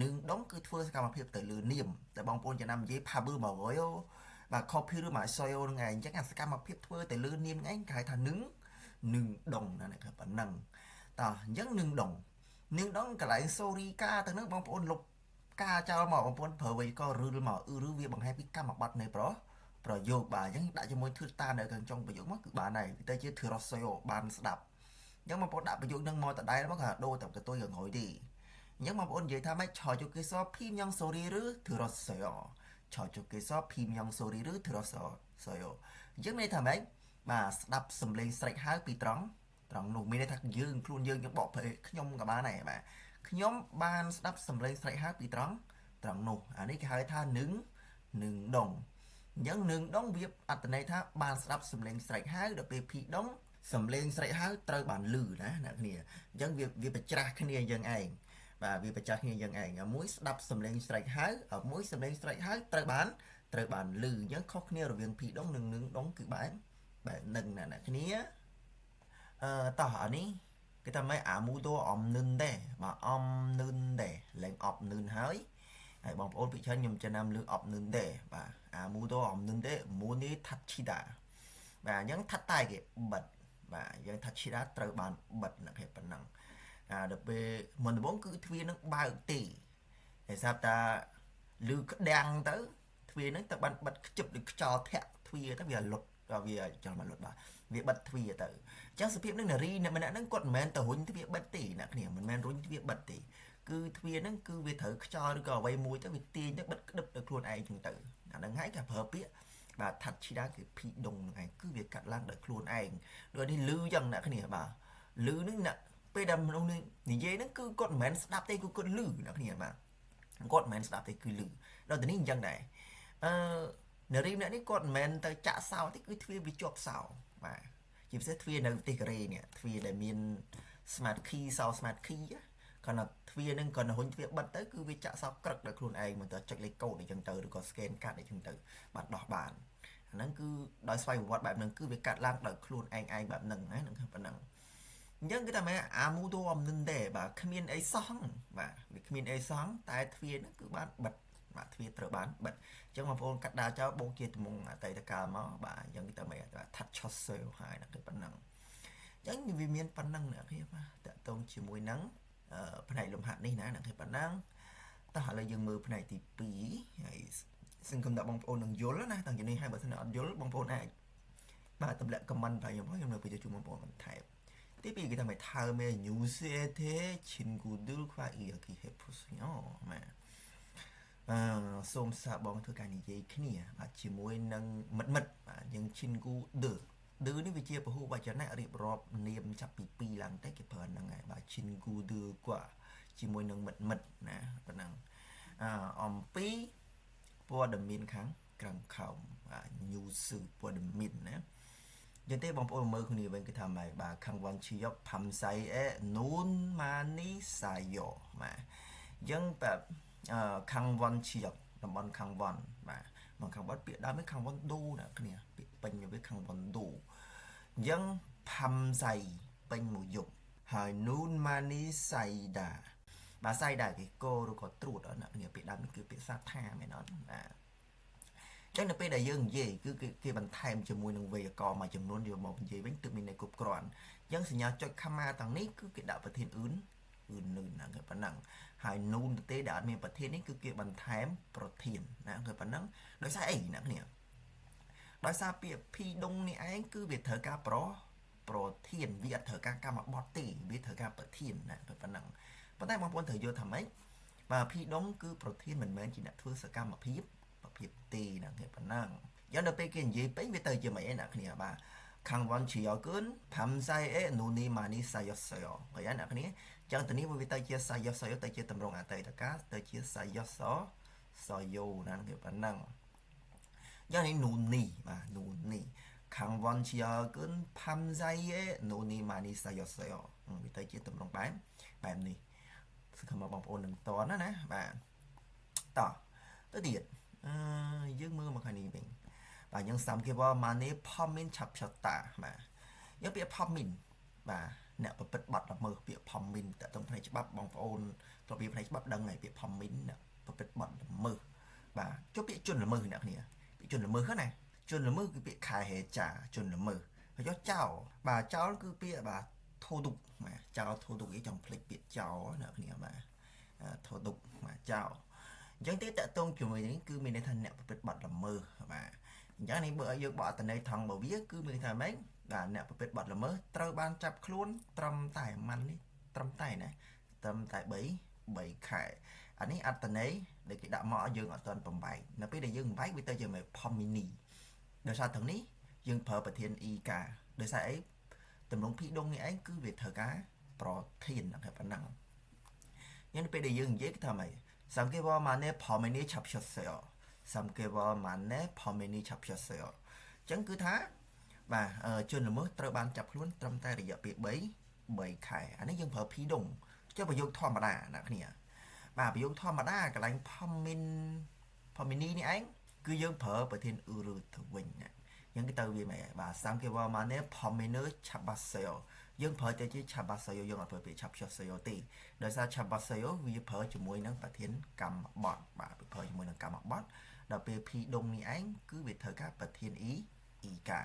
Speaker 1: នឹងដងគឺធ្វើសកម្មភាពទៅលើនាមតែបងប្អូនចំណាំនិយាយផាប៊ឺមកហើយបាទ copy ឬមក soil នឹងឯងអញ្ចឹងអាសកម្មភាពធ្វើទៅលើនាមនឹងឯងគេហៅថានឹងដងណាអ្នកប៉ុណ្ណឹងតោះអញ្ចឹងនឹងដងកន្លែង sorry ការទៅនឹងបងប្អូនលុបការចោលមកបងប្អូនប្រើវេក៏ឬមកឬវាបង្ហាញពីកម្មបត្តិនៃប្រយោគបាទអញ្ចឹងដាក់ជាមួយធឺតានៅខាងចុងប្រយោគមកគឺបានហើយវាទៅជា thyroseo បានស្ដាប់អញ្ចឹងបងប្អូនដាក់ប្រយោគនឹងមកតដែលមកក៏ដូរតែកតុយក្រោយទេអញ្ចឹងបងប្អូននិយាយថាម៉េចឆោជុកេសភីមយ៉ាង sorry ឬ thyroseo ឆោជុកេសភីមយ៉ាង sorry ឬ thyroseo អញ្ចឹងន័យថាម៉េចបាទស្ដាប់សំឡេងស្រេចហៅពីត្រង់នោះមានន័យថាយើងខ្លួនយើងបកប្រែខ្ញុំក៏បានដែរបាទខ្ញុំបានស្ដាប់សំឡេងស្រេចហៅពីត្រង់នោះអានេះគេហៅថានឹងដងអញ្ចឹងនឹងដងវាអត្ថន័យថាបានស្ដាប់សំឡេងស្រេចហៅដល់ពេលភីដងសំឡេងស្រេចហៅត្រូវបានឮណាអ្នកគ្នាអញ្ចឹងវាប្រច្រាស់គ្នាយើងឯងបាទវាប្រច្រាស់គ្នាយើងឯងមួយស្ដាប់សំឡេងស្រេចហៅមួយសំឡេងស្រេចហៅត្រូវបានឮអញ្ចឹងខុសគ្នារវាងភីដងនិងនឹងដងគឺបែបនឹងណាអ្នកគ្នាតោះអានេះគេថាម៉េចអាមូតូអំនឹងដែរបាទអំនឹងដែរឡើងអប់នឹងហើយបងប្អូនពិចារណាខ្ញុំចំណាំលើអប់នឹងដែរបាទអាមូតូអំនឹងដែរមូនីថាត់ឈីដាបាទអញ្ចឹងថាត់តែគេបិទបាទអញ្ចឹងថាត់ឈីដាត្រូវបានបិទណាគេប៉ុណ្ណឹងដល់ពេលមុនដំបូងគឺទ្វារនឹងបើកទេតែស្រាប់តាលឺក្តាំងទៅទ្វារនឹងទៅបានបិទខ្ជិបដូចខ្យល់ធាក់ទ្វារទៅវាលុតវាចង់មកលុតបាទវាបិទទ្វារទៅអញ្ចឹងសភាពនឹងនារីម្នាក់ហ្នឹងគាត់មិនមែនទៅរុញទ្វារបិទទេអ្នកគ្នាមិនមែនរុញទ្វារបិទទេគឺទ្វារហ្នឹងគឺវាត្រូវខ្យល់ឬក៏អ្វីមួយទៅវាទាញទៅបិទក្តឹបទៅខ្លួនឯងចឹងទៅអាហ្នឹងហើយគេប្រើពាក្យបាទថាត់ឈីដាគឺភីដងហ្នឹងឯងគឺវាកាត់ឡើងដោយខ្លួនឯងដូចនេះលឺចឹងអ្នកគ្នាបាទលឺហ្នឹងអ្នកពេលដែលមនុស្សនេះនិយាយហ្នឹងគឺគាត់មិនមែនស្ដាប់ទេគឺគាត់លឺអ្នកគ្នាបាទគាត់មិនមែនស្ដាប់ទេគឺលឺដល់ទៅនេះអញ្ចឹងដែរនារីម្នាក់នេះគាត់មិនមែនទៅចាក់សោទេគឺទ្វារវាជាប់សោបាទជាពិសេសទ្វារនៅប្រទេសកូរ៉េនេះទ្វារដែលមាន smart key សោ smart key គាត់ថាទ្វារហ្នឹងគាត់រុញទ្វារបិទទៅគឺវាចាក់សោក្រឹកដល់ខ្លួនឯងមិនទៅចុចលេខកូដអីចឹងទៅឬក៏ scan កាត់អីចឹងទៅបាទដោះបានអាហ្នឹងគឺដោយស្វ័យប្រវត្តិបែបហ្នឹងគឺវាកាត់ឡើងដោយខ្លួនឯងបែបហ្នឹងណាហ្នឹងគឺប៉ុណ្ណឹងអញ្ចឹងគឺថាម៉េចអាមូតូអំនឹងដែរបាទគ្មានអីសោះបាទវាគ្មានអីសោះតែទ្វារហ្នឹងគឺបានបិទបាទទ្វារត្រូវបានបិទអញ្ចឹងបងប្អូនកាត់ដាល់ចោលបូកជាត្មងអតីតកាលមកបាទអញ្ចឹងគឺតែមិនថា touch sale ហើយណាគឺប៉ុណ្ណឹងអញ្ចឹងវាមានប៉ុណ្ណឹងអ្នកគ្នាបាទតកតងជាមួយនឹងផ្នែកលំហាត់នេះណាអ្នកគ្នាប៉ុណ្ណឹងតោះឥឡូវយើងមើលផ្នែកទី2ហើយសង្ឃឹមថាបងប្អូននឹងយល់ណាតាំងពីនេះហើយបើសិនអត់យល់បងប្អូនអាចបាទទម្លាក់ comment ទៅខ្ញុំនៅពេលជួបបងប្អូនបន្ថែមទី2គេថាមិនថាមេ 뉴스에 친구들과 이야기해보세요 បាទសូមសាកបងធ្វើការនិយាយគ្នាបាទជាមួយនឹងមិត្តបាទយើង 친구들 នេះវាជាពហុវចនៈរៀបរាប់នាមចាប់ពី2ឡើងទៅគេប្រើហ្នឹងហើយបាទ 친구들 គាត់ជាមួយនឹងមិត្តណាប៉ុណ្ណឹងអំពីព័ត៌មានខាងក្រៅខោមបាទ news ព័ត៌មានណាចឹងទេបងប្អូនមើលគ្នាវិញគឺថាម៉េចបាទខាងវ៉ាន់ឈីយកផាំសៃអេនូនម៉ានីសាយ៉បាទចឹងបែបខាងវ៉ាន់ឈីយកតំបន់ខាងវ៉ាន់បាទមកខាងវ៉ាន់ពាក្យដើមខាងវ៉ាន់ដូណាគ្នាពាក្យពេញវាខាងវ៉ាន់ដូចឹងផាំសៃពេញមួយយប់ហើយនូនម៉ានីសៃដាបាទសៃដាគេកោឬក៏ត្រួតអត់ណាគ្នាពាក្យដើមនេះគឺពាក្យសាថាមែនអត់បាទចឹងនៅពេលដែលយើងនិយាយគឺគេបន្ថែមជាមួយនឹងវេយ្យាករណ៍មួយចំនួនយកមកនិយាយវិញទើបមានន័យគ្រប់គ្រាន់ចឹងសញ្ញាចុចខមាទាំងនេះគឺគេដាក់ប្រធាននឹងណាគឺប៉ុណ្ណឹងហើយនូនទេដែលអត់មានប្រធាននេះគឺគេបន្ថែមប្រធានណាគឺប៉ុណ្ណឹងដោយសារអីណាគ្នាដោយសារពាក្យភីដងនេះឯងគឺវាត្រូវការប្រធានវាអត់ត្រូវការកម្មបត្តិទេវាត្រូវការប្រធានណាគឺប៉ុណ្ណឹងប៉ុន្តែបងប្អូនត្រូវយល់ថាម៉េចបាទភីដងគឺប្រធានមិនមែនជាអ្នកធ្វើសកម្មភាពទេណាគេប៉ុណ្ណឹងយ៉ាងដល់ពេលគេនិយាយពេញវាទៅជាមិនអីណាគ្នាបាទខាងវ៉ាន់ឈីយ៉គឿនផាំសៃអេនូនីម៉ានីសាយ៉សយ៉បើយ៉ាងណាគ្នាចឹងទៅនេះវាទៅជាសាយ៉សយ៉ទៅជាតម្រងអតីតកាលទៅជាសាយ៉សយ៉ណាគេប៉ុណ្ណឹង យ៉ាងនេះនូនីបាទនូនី강원지역은 밤사이에 눈이 많이 쌓였어요. 밑에 찌 뜸동 뱀니 스카마 방포는 떠나네 뱀 떠 뜨디ệt dương mưa mà khai này mình và những sắm kia vào mà nếp pommin chập chập tả mà nhớ bị pommin và nè bật bật là mưa bị pommin tại trong này bắp bằng phôn rồi bị này bắp đằng này bị pommin nè bật bật là mưa và cho bị chuẩn là mưa nè bị chuẩn là mưa hết này chuẩn là mưa cứ bị khai hệ trả chuẩn là mưa và cho cháu bà cháu cứ bị bà thô tục mà cháu thô tục cái trong plek bị cháu nè mà thô tục mà cháu chẳng tiếc tại tôn chủ mình cứ mình nên thành nẹo bật bật là mơ và chẳng này bữa giờ bỏ từ đây thằng bảo biết cứ mình thành mấy là nẹo bật bật là mơ trâu ban chập luôn trầm tải mắn đi trầm tải này trầm tải bảy bảy khải anh ấy ăn từ đấy để cái đạo mỏ dương ở toàn tầm bảy là bây giờ dương váy bây giờ mày pomini đời sao thằng ní dương phở bật thiên y cả đời sao ấy tầm long phi đông ấy cứ việc thờ cá protein là phải năng nhưng bây giờ dương dễ cái thằng mày 삼개월 만에 범인이 잡혔어요. 3개월 만에 범인이 잡혔어요. Chẳng cứ thá và trên là mớiត្រូវបានចាប់ខ្លួនត្រឹមតែរយៈពេល3ខែអានេះយើងប្រើភីដុងចុះប្រយោគធម្មតាអ្នកគ្នាបាទប្រយោគធម្មតាកន្លែង pomini នេះឯងគឺយើងប្រើប្រធានឧរទៅវិញណាយើងទៅវាមែនបាទ 3개월 만에 범인을 잡았어요. យើងប្រើតែជា 잡았어요 យើងអត់ប្រើពាក្យ 잡혔어요 ទេដោយសារ 잡았어요 វាប្រើជាមួយនឹងប្រធានកម្មបត្តិបាទប្រើជាមួយនឹងកម្មបត្តិដល់ពេល P ដុងនេះឯងគឺវាត្រូវការប្រធាន E កា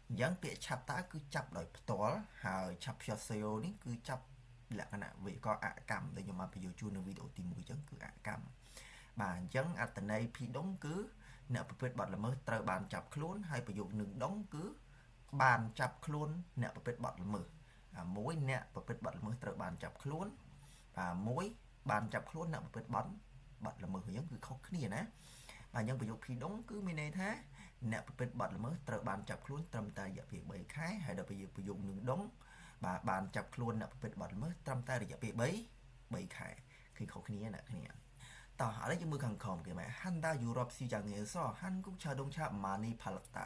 Speaker 1: អញ្ចឹងពាក្យ chapter គឺចាប់ដោយផ្ទាល់ហើយ 잡혔어요 នេះគឺចាប់លក្ខណៈវាក៏អកម្មដែលខ្ញុំបានបញ្យល់ជូននៅវីដេអូទី1អញ្ចឹងគឺអកម្មបាទអញ្ចឹងអត្ថន័យ P ដុងគឺអ្នកប្រព្រឹត្តបទល្មើសត្រូវបានចាប់ខ្លួនហើយប្រយោគនឹងដុងគឺបានចាប់ខ្លួនអ្នកប្រព្រឹត្តបទល្មើសមួយអ្នកប្រព្រឹត្តបទល្មើសត្រូវបានចាប់ខ្លួនមួយបានចាប់ខ្លួនអ្នកប្រព្រឹត្តបទល្មើសហ្នឹងគឺខុសគ្នាណាបាទយើងប្រយោគភីដុងគឺមានន័យថាអ្នកប្រព្រឹត្តបទល្មើសត្រូវបានចាប់ខ្លួនត្រឹមតែរយៈពេល3ខែហើយដល់ពេលប្រយោគនឹងដុងបាទបានចាប់ខ្លួនអ្នកប្រព្រឹត្តបទល្មើសត្រឹមតែរយៈពេល3ខែគឺខុសគ្នាណាគ្នាតោះឥឡូវយើងមើលខាងក្រោមគេមក Honda Europe 시장에서 한국 자동차 많이 팔았다.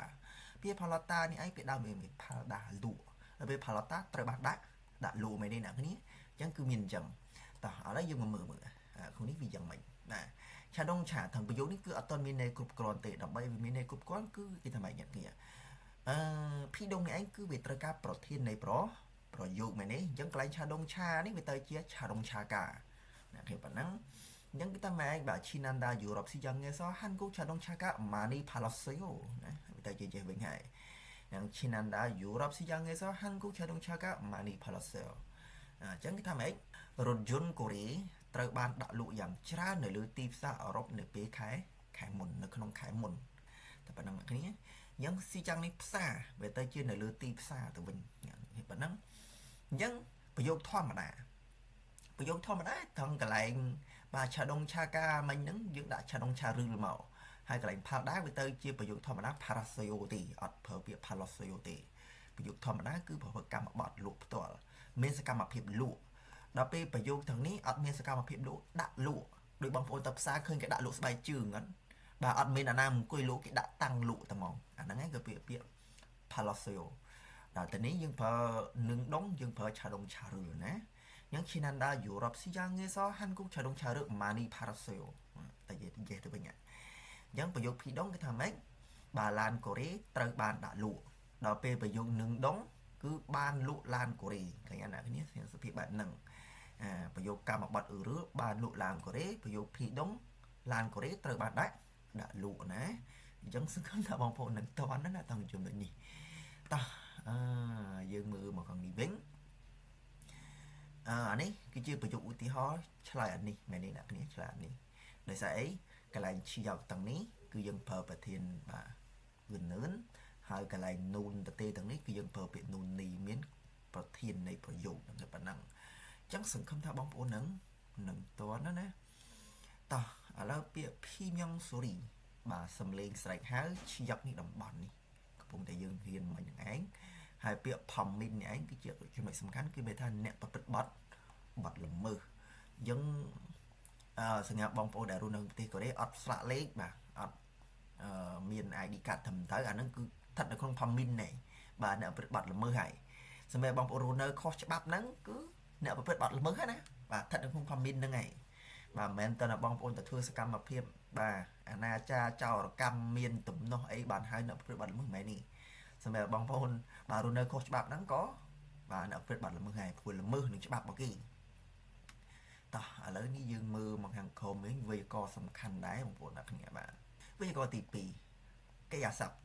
Speaker 1: ពាក្យ 팔았다 នេះឯងពាក្យដើមវាមាន 팔다 លក់ដល់ពេល 팔았다 ត្រូវបានដាក់លក់មែនទេអ្នកគ្នាអញ្ចឹងគឺមានអញ្ចឹងតោះឥឡូវយើងមកមើលក្នុងនេះវាយ៉ាងម៉េចណាឆាដុងឆាទាំងប្រយោគនេះគឺអត់ទាន់មានន័យគ្រប់គ្រាន់ទេដើម្បីវាមានន័យគ្រប់គ្រាន់គឺគេថាម៉េចអ្នកគ្នាភីដុងនេះឯងគឺវាត្រូវការប្រធាននៃប្រយោគមែនទេអញ្ចឹងកន្លែងឆាដុងឆានេះវាទៅជាឆាដុងឆាកាអ្នកគ្នាប៉ុណ្ណឹងnhưng kita main bah Chinanda Europe 시장에서 한국 자동차가 많이 팔았어요. kita 제재 뱅하이. yang Chinanda Europe 시장에서 한국 자동차가 많이 팔았어요. ចឹងគេថាម៉េចរថយន្តកូរ៉េត្រូវបានដាក់លក់យ៉ាងច្រើននៅលើទីផ្សារអឺរ៉ុបនៅពេលខែមុននៅក្នុងខែមុនតែប៉ុណ្ណឹងអ្នកគ្នាអញ្ចឹងស៊ីចាំងនេះផ្សារវាទៅជានៅលើទីផ្សារទៅវិញប៉ុណ្ណឹងអញ្ចឹងប្រយោគធម្មតាថងកន្លែងបាទឆាដុងឆាកាមិញហ្នឹងយើងដាក់ឆាដុងឆាឬមកហើយកន្លែងផាល់ដែរវាទៅជាប្រយោគធម្មតា parasayo ទេអត់ប្រើពាក្យ parasayo ទេប្រយោគធម្មតាគឺប្រើកម្មបត្តិលក់ផ្ទាល់មានសកម្មភាពលក់ដល់ពេលប្រយោគទាំងនេះអត់មានសកម្មភាពលក់ដាក់លក់ដោយបងប្អូនទៅផ្សារឃើញគេដាក់លក់ស្បែកជើងហ្នឹងបាទអត់មានអាណាអង្គុយលក់គេដាក់តាំងលក់តែហ្មងអាហ្នឹងឯងគឺពាក្យ parasayo ដល់ទៅនេះយើងប្រើនឹងដងយើងប្រើឆាដុងឆាឬណាyang Chinanda Europe 시장에서 한국 자동차를 많이 팔았어요. តែនិយាយទៅវិញយ៉ាងប្រយោគភីដុងគេថាម៉េចបាទឡានកូរ៉េត្រូវបានដាក់លក់ដល់ពេលប្រយោគនឹងដុងគឺបានលក់ឡានកូរ៉េឃើញណាគ្នាសភាពបែបហ្នឹងប្រយោគកម្មបត្តិឧរបានលក់ឡានកូរ៉េប្រយោគភីដុងឡានកូរ៉េត្រូវបានដាក់លក់ណាអញ្ចឹងសង្ឃឹមថាបងប្អូននឹងតន់ណាតាមចំណុចនេះតោះយើងមើលមកខាងនេះវិញអានេះគឺជាប្រយោគឧទាហរណ៍ឆ្លើយអានេះមែនទេអ្នកគ្នាឆ្លើយអានេះដោយសារអីកន្លែងឈីយកទាំងនេះគឺយើងប្រើប្រធានបាទគឺនឿនហើយកន្លែងនូនតទេទាំងនេះគឺយើងប្រើពាក្យនូននីមានប្រធាននៃប្រយោគហ្នឹងប៉ុណ្ណឹងអញ្ចឹងសង្ឃឹមថាបងប្អូននឹងតន់ណាតោះឥឡូវពាក្យភីយ៉ងសូរីបាទសំលេងស្រែកហៅឈីយកនេះតំបន់នេះកំពុងតែយើងរៀនមិញហ្នឹងឯងហើយពាក្យ pommin នេះឯងគឺជាចំណុចសំខាន់គឺមានថាអ្នកប្រព្រឹត្តបទល្មើសយើងសម្រាប់បងប្អូនដែលរស់នៅប្រទេសកូរ៉េអត់ស្លាកលេខបាទអត់ មាន ID card ត្រឹមត្រូវអាហ្នឹងគឺស្ថិតនៅក្នុង permit នេះបាទអ្នកប្រព្រឹត្តបទល្មើសហើយសម្រាប់បងប្អូនរស់នៅខុសច្បាប់ហ្នឹងគឺអ្នកប្រព្រឹត្តបទល្មើសណាបាទស្ថិតនៅក្នុង permit ហ្នឹងហើយបាទមិនមែនតើបងប្អូនទៅធ្វើសកម្មភាពបាទអនាចារចោរកម្មមានទំនាស់អីបានហើយអ្នកប្រព្រឹត្តបទល្មើសមិនមែននេះសម្រាប់បងប្អូនបាទរស់នៅខុសច្បាប់ហ្នឹងក៏បាទអ្នកប្រព្រឹត្តបទល្មើសហើយព្រោះល្មើសនឹងច្បាប់របស់គេតោះឥឡូវនេះយើងមើលមកខាងក្រោមវិញវេយ្យាករណ៍សំខាន់ដែរបងប្អូនអ្នកគ្នាបាទវេយ្យាករណ៍ទី2កិរិយាសព្ទ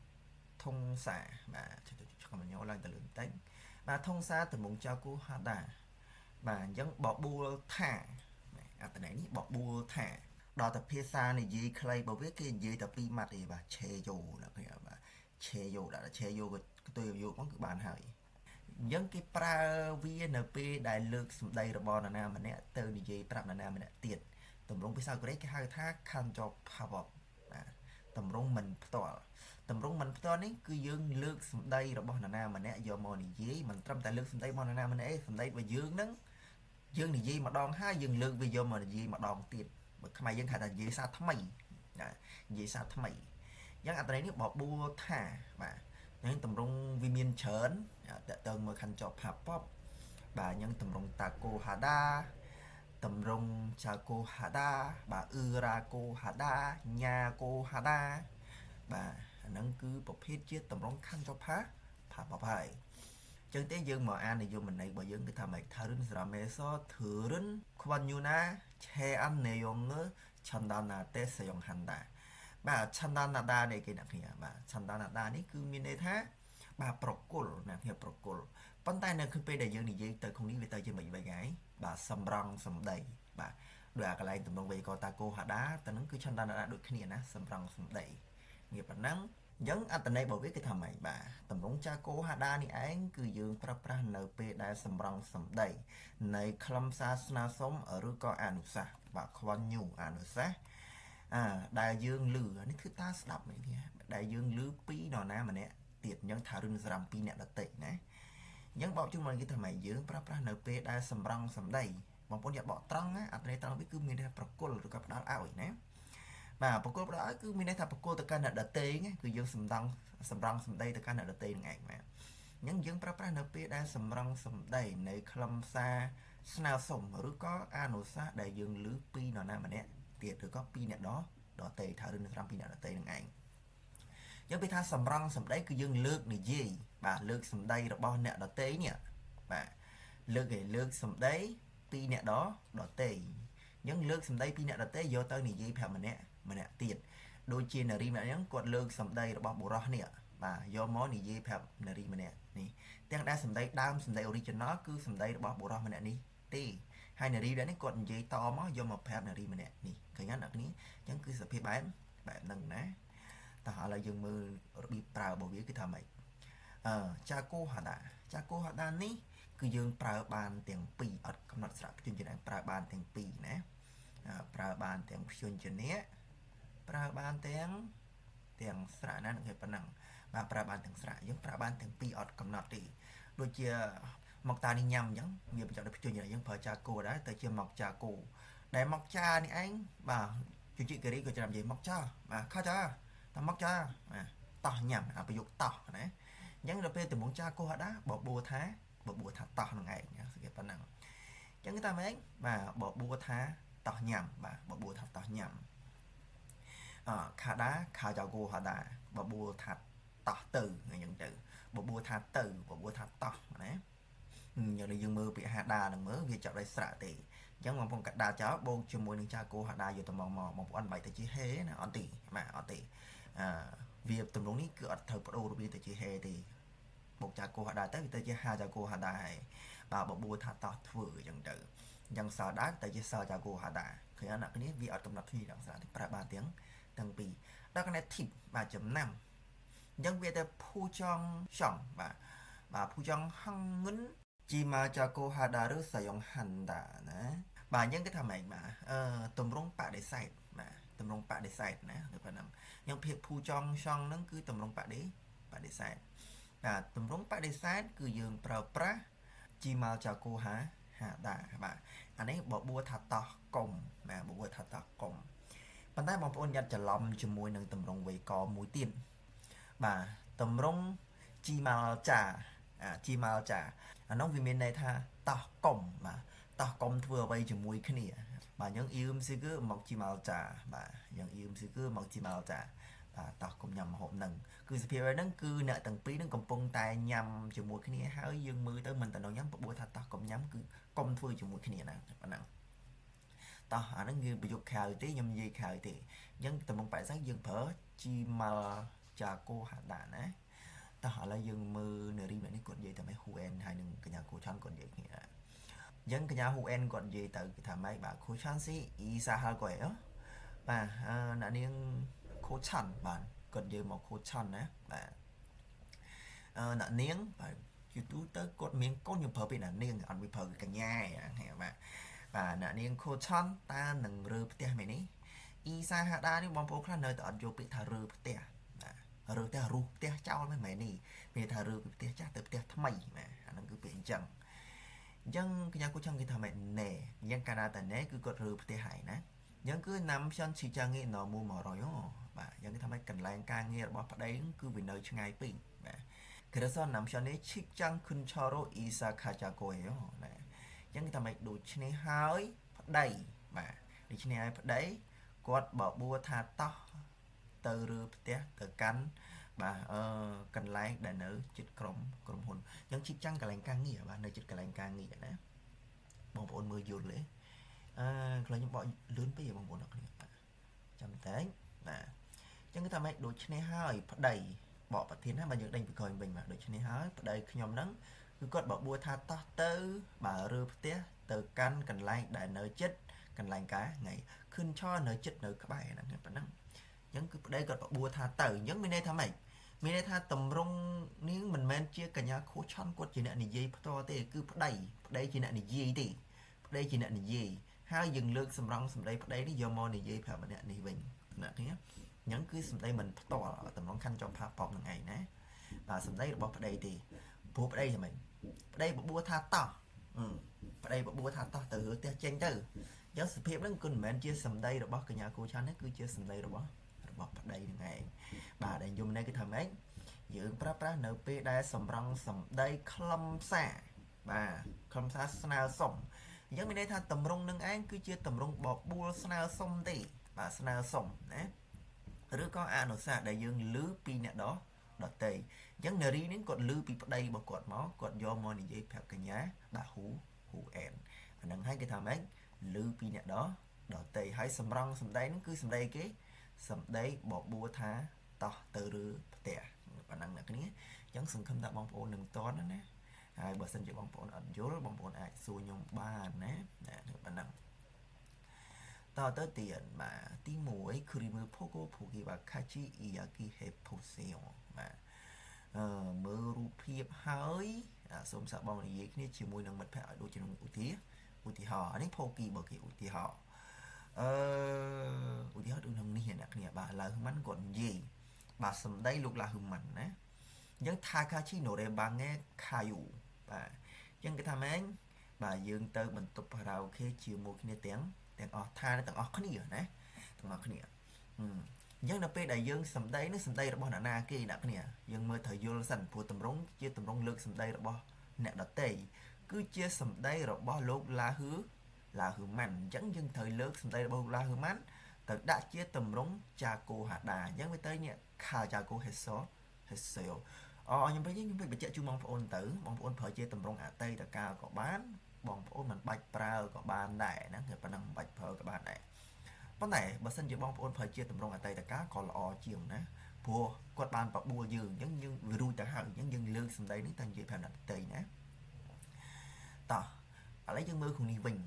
Speaker 1: ធុងសាបាទឆ្កុំញោឡើងទៅលើបន្តិចបាទធុងសាទំនងចៅគូហាដាបាទអញ្ចឹងបបួលថាអត្ថន័យនេះបបួលថាដល់តែភាសានិយាយខ្លីរបស់វាគេនិយាយតែ2ម៉ាត់ទេបាទឆេយ៉ូអ្នកគ្នាបាទឆេយ៉ូដាក់ឆេយ៉ូក៏ផ្ទុយយកមកគឺបានហើយអញ្ចឹងគេប្រើវានៅពេលដែលលើកសម្ដីរបស់នរណាម្នាក់ទៅនិយាយប្រាប់នរណាម្នាក់ទៀតតម្រងភាសាកូរ៉េគេហៅថា kanjok pawop បាទតម្រងមិនផ្ទាល់តម្រងមិនផ្ទាល់នេះគឺយើងលើកសម្ដីរបស់នរណាម្នាក់យកមកនិយាយមិនត្រឹមតែលើកសម្ដីរបស់នរណាម្នាក់ទេសម្ដីរបស់យើងនឹងយើងនិយាយម្ដងហើយយើងលើកវាយកមកនិយាយម្ដងទៀតបើខ្មែរយើងហៅថានិយាយសារថ្មីណានិយាយសារថ្មីអញ្ចឹងអត្ថន័យនេះបបួលថាបាទអញ្ចឹងតម្រងវាមានច្រើនតើតើមើលខាន់ចប់ផាប៉បបាទអញ្ចឹងតម្រងតាកូហាដាតម្រងចាកូហាដាបាទអ៊ឺរ៉ាកូហាដាញ៉ាកូហាដាបាទអាហ្នឹងគឺប្រភេទជាតម្រងខាន់ចប់ផាប៉បហើយចឹងទេយើងមកអាននិយមន័យរបស់យើងគឺថាម៉េចថារិនសរ៉ាមេសធឺរិនខ្វាន់យូណាឆេអាននេយងឆន្តាណាតេសយងហាន់ដាបាទឆន្តាណាដានេះគេអ្នកគ្នាបាទឆន្តាណាដានេះគឺមានន័យថាបាទប្រគល់អ្នកគ្នាប្រគល់ប៉ុន្តែនៅពេលដែលយើងនិយាយទៅក្នុងនេះវាទៅជាមិនវិញហើយបាទសម្រង់សម្ដីបាទដោយអាកន្លែងតំណងវេយ្យាករណ៍តាកូហាដាទៅនឹងគឺឆន្តាណាដាដូចគ្នាណាសម្រង់សម្ដីងារប៉ុណ្ណឹងអញ្ចឹងអត្ថន័យរបស់វាគឺថាម៉េចបាទតម្រងចាកូហាដានេះឯងគឺយើងប្រើប្រាស់នៅពេលដែលសម្រង់សម្ដីនៃខ្លឹមសារស្នើសុំឬក៏អនុសាសន៍បាទខ្វាន់ញូអនុសាសន៍ដែលយើងឮនេះគឺតាស្ដាប់នេះដែលយើងឮពីនរណាម្នាក់ទៀតអញ្ចឹងថារឿងស្រាំពីអ្នកដទៃណាអញ្ចឹងបកជុំមកគេថាម៉េចយើងប្រើប្រាស់នៅពេលដែលសម្រង់សម្ដីបងប្អូនយកបកត្រង់ណាអត្ថន័យត្រង់វាគឺមានន័យប្រគល់ឬក៏ផ្ដាល់ឲ្យណាបាទប្រគល់ផ្ដល់ឲ្យគឺមានន័យថាប្រគល់ទៅកាន់អ្នកដទៃគឺយើងសម្រង់សម្ដីទៅកាន់អ្នកដទៃនឹងឯងបាទអញ្ចឹងយើងប្រើប្រាស់នៅពេលដែលសម្រង់សម្ដីនៃខ្លឹមសារស្នើសុំឬក៏អនុសាសន៍ដែលយើងឮពីនរណាម្នាក់ទៀតឬក៏ពីអ្នកដទៃថារឿងស្រាំពីអ្នកដទៃនឹងឯងយើងពេលថាសម្រង់សម្ដីគឺយើងលើកនិយាយបាទលើកសម្ដីរបស់អ្នកដទៃនេះបាទលើកសម្ដីពីអ្នកដទៃអញ្ចឹងលើកសម្ដីពីអ្នកដទៃយកទៅនិយាយប្រាប់ម្នាក់ទៀតដូចជានារីម្នាក់ហ្នឹងគាត់លើកសម្ដីរបស់បុរសនេះបាទយកមកនិយាយប្រាប់នារីម្នាក់នេះទាំងដែលសម្ដីដើមសម្ដី original គឺសម្ដីរបស់បុរសម្នាក់នេះទេហើយនារីម្នាក់នេះគាត់និយាយតមកយកមកប្រាប់នារីម្នាក់នេះឃើញណាអ្នកនេះអញ្ចឹងគឺសភាពបែបហ្នឹងណាតោះឥឡូវយើងមើលរបៀបប្រើរបស់វាគឺថាម៉េចចាកូហាដានេះគឺយើងប្រើបានទាំងពីរអត់កំណត់ស្រៈព្យញ្ជនៈប្រើបានទាំងពីរណាប្រើបានទាំងព្យញ្ជនៈប្រើបានទាំងស្រៈណាគេប៉ុណ្ណឹងបាទប្រើបានទាំងស្រៈយើងប្រើបានទាំងពីរអត់កំណត់ទេដូចជាមកតានេះញ៉ាំអញ្ចឹងវាបញ្ចប់ដោយព្យញ្ជនៈយើងប្រើចាកូដែរទៅជាមកចាកូដែលមកចានេះឯងបាទជនជាតិកូរ៉េក៏ច្រើននិយាយមកចាបាទខោចាតមកចាបាទតោះញ៉ាំប្រយោគតោះណាអញ្ចឹងដល់ពេលតំងចាកូហាដាបបួថាតោះនឹងឯងស្គាល់ប៉ុណ្ណឹងអញ្ចឹងគេថាម៉េចបាទបបួថាតោះញ៉ាំបាទបបួថាតោះញ៉ាំខាដាខាចាកូហាដាបបួថាតោះទៅអញ្ចឹងទៅបបួថាទៅបបួថាតោះណាយ៉ាងនេះយើងមើលពាក្យហាដានឹងមើលវាចាប់ដោយស្រៈទេអញ្ចឹងបងប្អូនកដាចោលបូកជាមួយនឹងចាកូហាដាយកទៅមកបងប្អូនបែកទៅជាហេណាអត់ទេបាទអត់ទេវាទម្រង់នេះគឺអត់ត្រូវបដូររបៀបទៅជាហេទេបូកចាកូហាដាទៅវាទៅជាហាចាកូហាដាហើយបាទបបួថាតោះធ្វើអញ្ចឹងទៅអញ្ចឹងសើដាទៅជាសើចាកូហាដាឃើញអ្នកនេះវាអត់កំណត់គ្នាដល់សារទេប្រើបានទាំងពីរដល់កណែ tip បាទចំណាំអញ្ចឹងវាទៅភូចង់ឆងបាទភូចង់ហងងឹនជីម៉ាចាកូហាដាឬសយងហាន់ដាណាបាទអញ្ចឹងគេថាម៉េចបាទតម្រងបដិសេធបាទតម្រងបដិសេធណាដូចប៉ុណ្ណឹងអញ្ចឹងភាពភូចង់ឆងហ្នឹងគឺតម្រងបដិសេធបាទតម្រងបដិសេធគឺយើងប្រើប្រាស់ជីម៉ាចាកូហាដាបាទអានេះបបួថាតោះកុំបាទបបួថាតោះកុំ ប៉ុន្តែបងប្អូនយ៉ាត់ច្រឡំជាមួយនឹងតម្រងវេកមួយទៀតបាទតម្រងជីម៉ាល់ចាជីម៉ាល់ចាអានោះវាមានន័យថាតោះកុំបាទតោះកុំធ្វើអ្វីជាមួយគ្នាបាទយើងអ៊ីមស៊ីគឺមកជីម៉ាល់ចាបាទយើងអ៊ីមស៊ីគឺមកជីម៉ាល់ចាបាទតោះកុំញ៉ាំម្ហូបហ្នឹងគឺសភាពហ្នឹងគឺអ្នកទាំងពីរហ្នឹងកំពុងតែញ៉ាំជាមួយគ្នាហើយយើងមើលទៅមិនតែញ៉ាំបបួលថាតោះកុំញ៉ាំគឺកុំធ្វើជាមួយគ្នាណាប៉ុណ្ណឹងតោះអាហ្នឹងគឺប្រយុទ្ធក្រៅទេខ្ញុំនិយាយក្រៅទេអញ្ចឹងតំងប៉ែសាយើងប្រើជីម៉ាល់ចាកូហាដាណាតោះឥឡូវយើងមើលនារីនេះគាត់និយាយតែម៉េចហ៊ូអែនហើយនឹងកញ្ញាគូឆាន់គាត់និយាយគ្នាអញ្ចឹងកញ្ញាហ៊ូអែនគាត់និយាយទៅគឺថាម៉េចបាទគូឆាន់ស៊ីអ៊ីសាហាល់គាត់បាទអ្នកនាងគូឆាន់បាទគាត់និយាយមកគូឆាន់ណាបាទអ្នកនាងបាទជាទូទៅគាត់មានកូនខ្ញុំប្រើពាក្យអ្នកនាងអត់វាប្រើកញ្ញាហ្នឹងបាទអ្នកនាងខូឆាន់តានឹងរើផ្ទះមែននេះអ៊ីសាហាដានេះបងប្អូនខ្លះនៅតែអត់យកពាក្យថារើផ្ទះរើផ្ទះរុះផ្ទះចោលមិនមែននេះមានថារើពីផ្ទះចាស់ទៅផ្ទះថ្មីណាអាហ្នឹងគឺពាក្យអញ្ចឹងកញ្ញាគូឆាន់គេថាម៉េចណែអញ្ចឹងកាលណាតែណែគឺគាត់រើផ្ទះហើយណាអញ្ចឹងគឺណាំខ្ញុំឈីចាងងារណម100បាទអញ្ចឹងគេថាម៉េចកន្លែងការងាររបស់ប្តីគឺវានៅឆ្ងាយពេកបាទក្រសណាំខ្ញុំនេះឈីចាងគុនឆរ៉ូអ៊ីសាខាចាកូណាអញ្ចឹងគេថាម៉េចដូចនេះហើយប្តីបាទដូច្នេះហើយប្តីគាត់បបួថាតោះទៅរើផ្ទះទៅកាន់បាទកន្លែងដែលនៅជិតក្រុមហ៊ុនអញ្ចឹងឈីចាំងកន្លែងការងារបាទនៅជិតកន្លែងការងារណាបងប្អូនមើលយល់ទេខ្លះខ្ញុំបកលឿនពេកបងប្អូនអរគ្នាបាទចាំតែបាទអញ្ចឹងគឺថាម៉េចដូចនេះហើយប្តីបកប្រធានណាបាទយើងដេញពីក្រោយវិញបាទដូចនេះហើយប្តីខ្ញុំហ្នឹងគឺគាត់បបួថាតោះទៅបាទរើផ្ទះទៅកាន់កន្លែងដែលនៅជិតកន្លែងការថ្ងៃខឹនឆនៅជិតនៅក្បែរហ្នឹងប៉ុណ្ណឹងអញ្ចឹងគឺប្តីគាត់បបួថាទៅអញ្ចឹងមានន័យថាម៉េចមានន័យថាតម្រង់នាងមិនមែនជាកញ្ញាខូឆាន់គាត់ជាអ្នកនិយាយផ្ទាល់ទេគឺប្តីជាអ្នកនិយាយទេប្តីជាអ្នកនិយាយហើយយើងលើកសម្រង់សម្ដីប្តីនេះយកមកនិយាយប្រាប់ម្នាក់នេះវិញណាគ្នាអញ្ចឹងគឺសម្ដីមិនផ្ទាល់តម្រង់ខាន់ចំផាប៉ប់នឹងឯងណាបាទសម្ដីរបស់ប្តីទេព្រោះប្តីថាម៉េចប្តីបបួថាតោះប្តីបបួថាតោះទៅរើផ្ទះចេញទៅអញ្ចឹងសភាពហ្នឹងគឺមិនមែនជាសម្ដីរបស់កញ្ញាគូឆាន់ទេគឺជាសម្ដីរបស់ប្តីនឹងឯងបាទដែលយមនេះគឺថាម៉េចយើងប្រើប្រាស់នៅពេលដែលសម្រង់សម្ដីខ្លឹមសារបាទខ្លឹមសារស្នើសុំអញ្ចឹងមានន័យថាតម្រង់នឹងឯងគឺជាតម្រង់បបួលស្នើសុំទេបាទស្នើសុំណាឬក៏អនុសាសន៍ដែលយើងឮពីអ្នកដតីអញ្ចឹងនារីនេះគាត់ឮពីប្តីរបស់គាត់មកគាត់យកមកនិយាយប្រាប់កញ្ញាបាទហ៊ូអែនអាហ្នឹងហើយគេថាម៉េចឮពីអ្នកដតីហើយសម្រង់សម្ដីហ្នឹងគឺសម្ដីគេសម្ដីបបួថាតោះទៅរើផ្ទះប៉ុណ្ណឹងអ្នកគ្នាអញ្ចឹងសង្ឃឹមថាបងប្អូននឹងតន់ណាហើយបើសិនជាបងប្អូនអត់យល់បងប្អូនអាចសួរខ្ញុំបានណាប៉ុណ្ណឹងតទៅទៀតបាទទី1គ្រីមផូកូភូគីបាខាជីអ៊ីយ៉ាគីហេផូសេយ៉បាទមើលរូបភាពហើយសូមសាកបងនិយាយគ្នាជាមួយនឹងមិត្តភ័ក្តិឲ្យដូចជាឧទាហរណ៍នេះផូគីបើគេឧទាហរណ៍ឧទាហរណ៍ដូចនឹងនេះអ្នកគ្នាបាទឡាហ៊ឺម៉ាន់គាត់និយាយបាទសម្ដីលោកឡាហ៊ឺម៉ាន់ណាអញ្ចឹងថាកាឈីណូរ៉េបាង៉េខាយូបាទអញ្ចឹងគេថាម៉េចបាទយើងទៅបន្ទប់ខារ៉ាអូខេជាមួយគ្នាទាំងអស់ថាទាំងអស់គ្នាណាទាំងអស់គ្នាអញ្ចឹងនៅពេលដែលយើងសម្ដីនេះសម្ដីរបស់អ្នកណាគេអ្នកគ្នាយើងមើលត្រូវយល់សិនព្រោះតម្រង់ជាតម្រង់លើកសម្ដីរបស់អ្នកដតីគឺជាសម្ដីរបស់លោកឡាហ៊ឺម៉ាន់អញ្ចឹងយើងត្រូវលើកសម្ដីរបស់ឡាហ៊ឺម៉ាន់ទៅដាក់ជាតម្រង់ចាកូហាដាអញ្ចឹងវាទៅនេះខាចាកូហេសេលខ្ញុំបញ្ជាក់ជូនបងប្អូនទៅបងប្អូនប្រើជាតម្រង់អតីតកាលក៏បានបងប្អូនមិនបាច់ប្រើក៏បានដែរណាគឺប៉ុណ្ណឹងមិនបាច់ប្រើក៏បានដែរប៉ុន្តែបើសិនជាបងប្អូនប្រើជាតម្រង់អតីតកាលក៏ល្អជាងណាព្រោះគាត់បានបបួលយើងអញ្ចឹងយើងវារួចទៅហើយអញ្ចឹងយើងលើកសម្ដីនេះតែនិយាយប្រាប់អ្នកដទៃណាតោះឥឡូវយើងមើលក្នុងនេះវិញ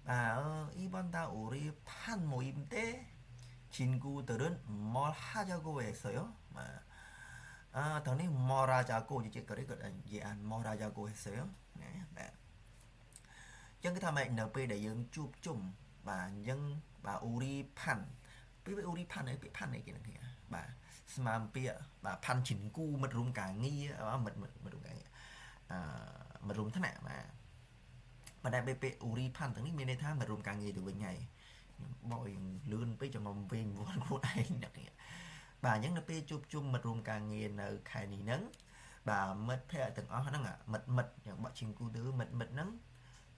Speaker 1: បាទ이번 달 우리 판 모임 때 친구들은 뭘 하자고 했어요? 더니 뭘 하자고 이제 그래 뭘 하자고 했어요? 네. ចឹងគេថាម៉េចនៅពេលដែលយើងជួបជុំបាទអញ្ចឹងបាទអ៊ូរីផាន់ពេលអ៊ូរីផាន់ពាក្យផាន់អីគេនឹងគ្នាបាទស្មើពាក្យបាទផាន់ជីនគូមិត្តរួមការងារមិត្តរួមការងារមិត្តរួមថ្នាក់បាទតែពេលអ៊ូរីផាន់ទាំងនេះមានន័យថាមិត្តរួមការងារទៅវិញហើយ bội lươn với cho ngầm viên vốn của anh đặc biệt bà nhắn nó pe chụp chung mật rùm càng nghiền ở khai ní nắng bà mất phe từng ó nắng mật mật những bọn chim cu đứa mật mật nắng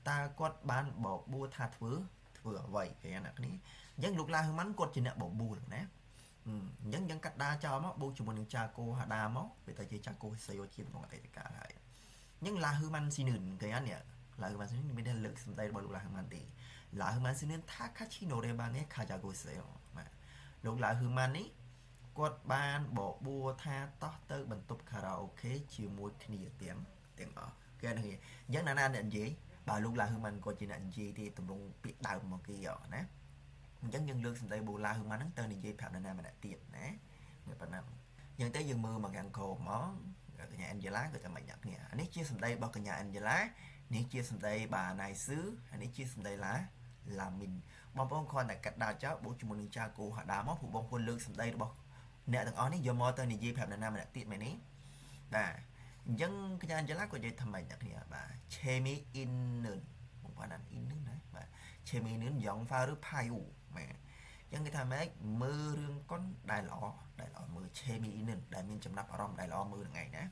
Speaker 1: ta quát ban bỏ bua tha thứ vừa vậy cái này ní dân lục la hưng mắn quát chỉ nè bỏ bù được nè dân cắt đa cho móc bù cho một cha cô hạ đa móc vì ta chỉ cha cô xây ô chim còn lại cả lại nhưng là hư man xin nừng cái anh nè là hư man xin nừng mình đang lực sầm tay bỏ lục la hư man thì là hư man xin nừng thác khát chi nô đây ban ấy khai cha cô xây mà lục la hư man ấy quát ban bỏ bùa tha to tới bần tục karaoke chiều muối kia tiếng ở cái này dân là anh gì bà lúc là hương mình coi chuyện anh gì thì tụi mình biết đào một cái giỏ nè dân nhân lương đây bù la hương mình nắng tên này gì phạm nên mà đã tiền nè người bạn nam nhưng tới dương mưa mà gan khô mó cái nhà anh lá người ta mày nhặt nè anh ấy chia sầm đây bao cái nhà anh lá nếu chia sầm đây bà này xứ anh ấy chia sầm đây là mình bông con là cách đào cháu bố chúng mình cha cô họ đào móc phụ bông quân lương sầm đây đâu nè thằng ó này giờ mò tên này gì phạm nên mà đã tiền mày ní nè dân cái nhà anh lá của chị thầm mày nhặt nè bà chemi in nương một quan anh in nương đấy bà chemi nương giọng pha rước phai ủ mẹ dân cái thằng ấy mưa rương con đài lọ mưa chemi in nương đại miền chấm nắp ở trong đài lọ mưa ngày nè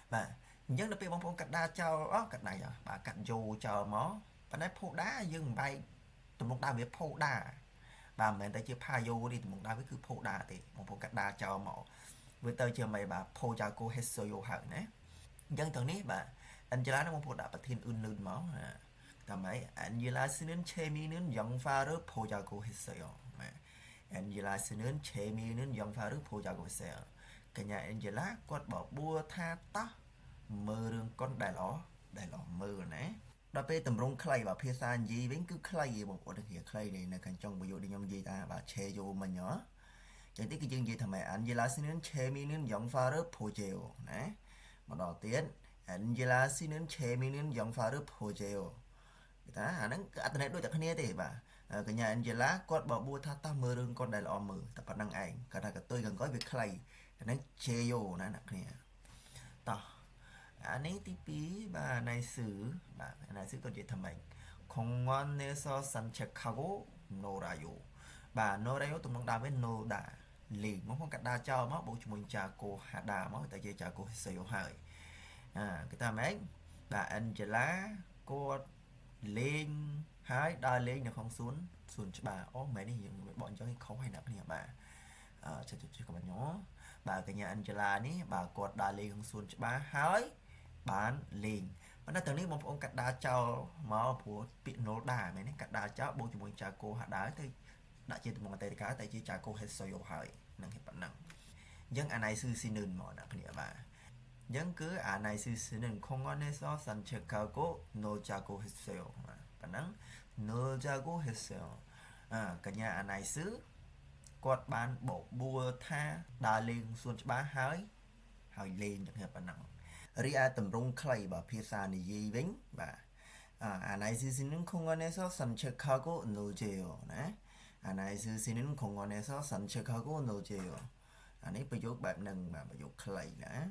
Speaker 1: bà dân nó bị bông phong cắt đa cho ó cắt này à bà cắt dù chờ mó bà nói phô đá dân bay tụi một đa biết phô đá bà mình ta chưa pha vô đi tụi một đa với cứ phô đá thì một phong cắt đa cho mỏ với tơ chưa mày bà phô cho cô hết sơ vô hận nè dân thằng ní bà anh chỉ lá nó một đã bật thiên ưn lươn máu tầm ấy anh chỉ lá xin đến chê mi đến dòng pha rớt phô cho cô hết sơ mà anh chỉ lá xin đến chê mi đến dòng pha rớt phô cho cô hết sơ cái nhà anh chỉ lá quát bỏ bua tha tóc mơ rương con đài lỏ mơ nè đó bây tầm rong clay và phía xa gì vẫn cứ clay gì một được hiện clay này là cần trong ví dụ đi nhom gì ta bà chê vô mà nhỏ chẳng tiếc cái chương gì thầm mày anh chỉ lá xin đến chê mi đến dòng pha rớt phô chiều nè mà đầu tiên Angela xin đến chê mình đến dòng pha rớp hồ chèo ta anh này đôi chắc này thì bà cái nhà Angela quát bỏ bua tha ta mơ rừng con đại lọ mơ ta bắt năng ảnh cả là tôi gần gói việc clay nó chê vô nè nè ta anh ấy tí bà này xử bà này xử có chuyện thầm mày 공원에서 산책하고 놀아요 bà 놀아요 tụi nó đào với nô đà liền mong không cách đa cho mất bộ chúng mình cha cô hạ đà mất tại vì cha cô sử dụng hơi cái ta mấy bà Angela cô lên hái đa lên nhưng không xuống cho bà mấy này những bọn cho khó hay nặng nè bà cho các bạn nhỏ bà cái nhà Angela ní bà cột đa lên không xuống cho bà hái bán liền và nó từนี้một ông cắt đá cho mà của bị nổ đà mấy này cắt đá cho bố chúng mình cha cô hạ đá thì đã chia một tay cá tại chỉ cha cô hết sử dụng hơi năng hiệp bản năng dân anh này sư xin đừng mỏi nặng nè bà dân cứ này sư 쓰는 공원에서 산책하고 놀자고 했어요. 반응 놀자고 했어요. cả nhà này xứ quạt ban bộ bùa tha đà liên xuân ba hái hỏi liền chẳng hạn bạn ria tầm rung clay và phía xa này gì vĩnh và này sư 쓰는 공원에서 산책하고 놀자요. nè này sư 쓰는 공원에서 산책하고 놀자요. này bây giờ bạn nâng mà bây giờ clay nè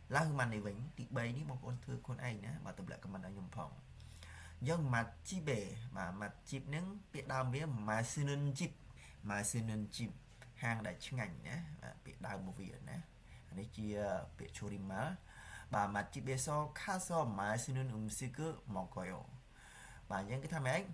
Speaker 1: lá hương man này vẫn đi bay ní một con thưa con ấy nè mà tập lại comment ở nhung phòng dân mặt chi bể mà mặt chip nứng biết đào với mà xin chip hàng đại chuyên ngành nhé biết đào một việc nè anh ấy chia biết cho đi má bà mặt chip bể so khá so mà xin cứ một coil bà những cái tham ấy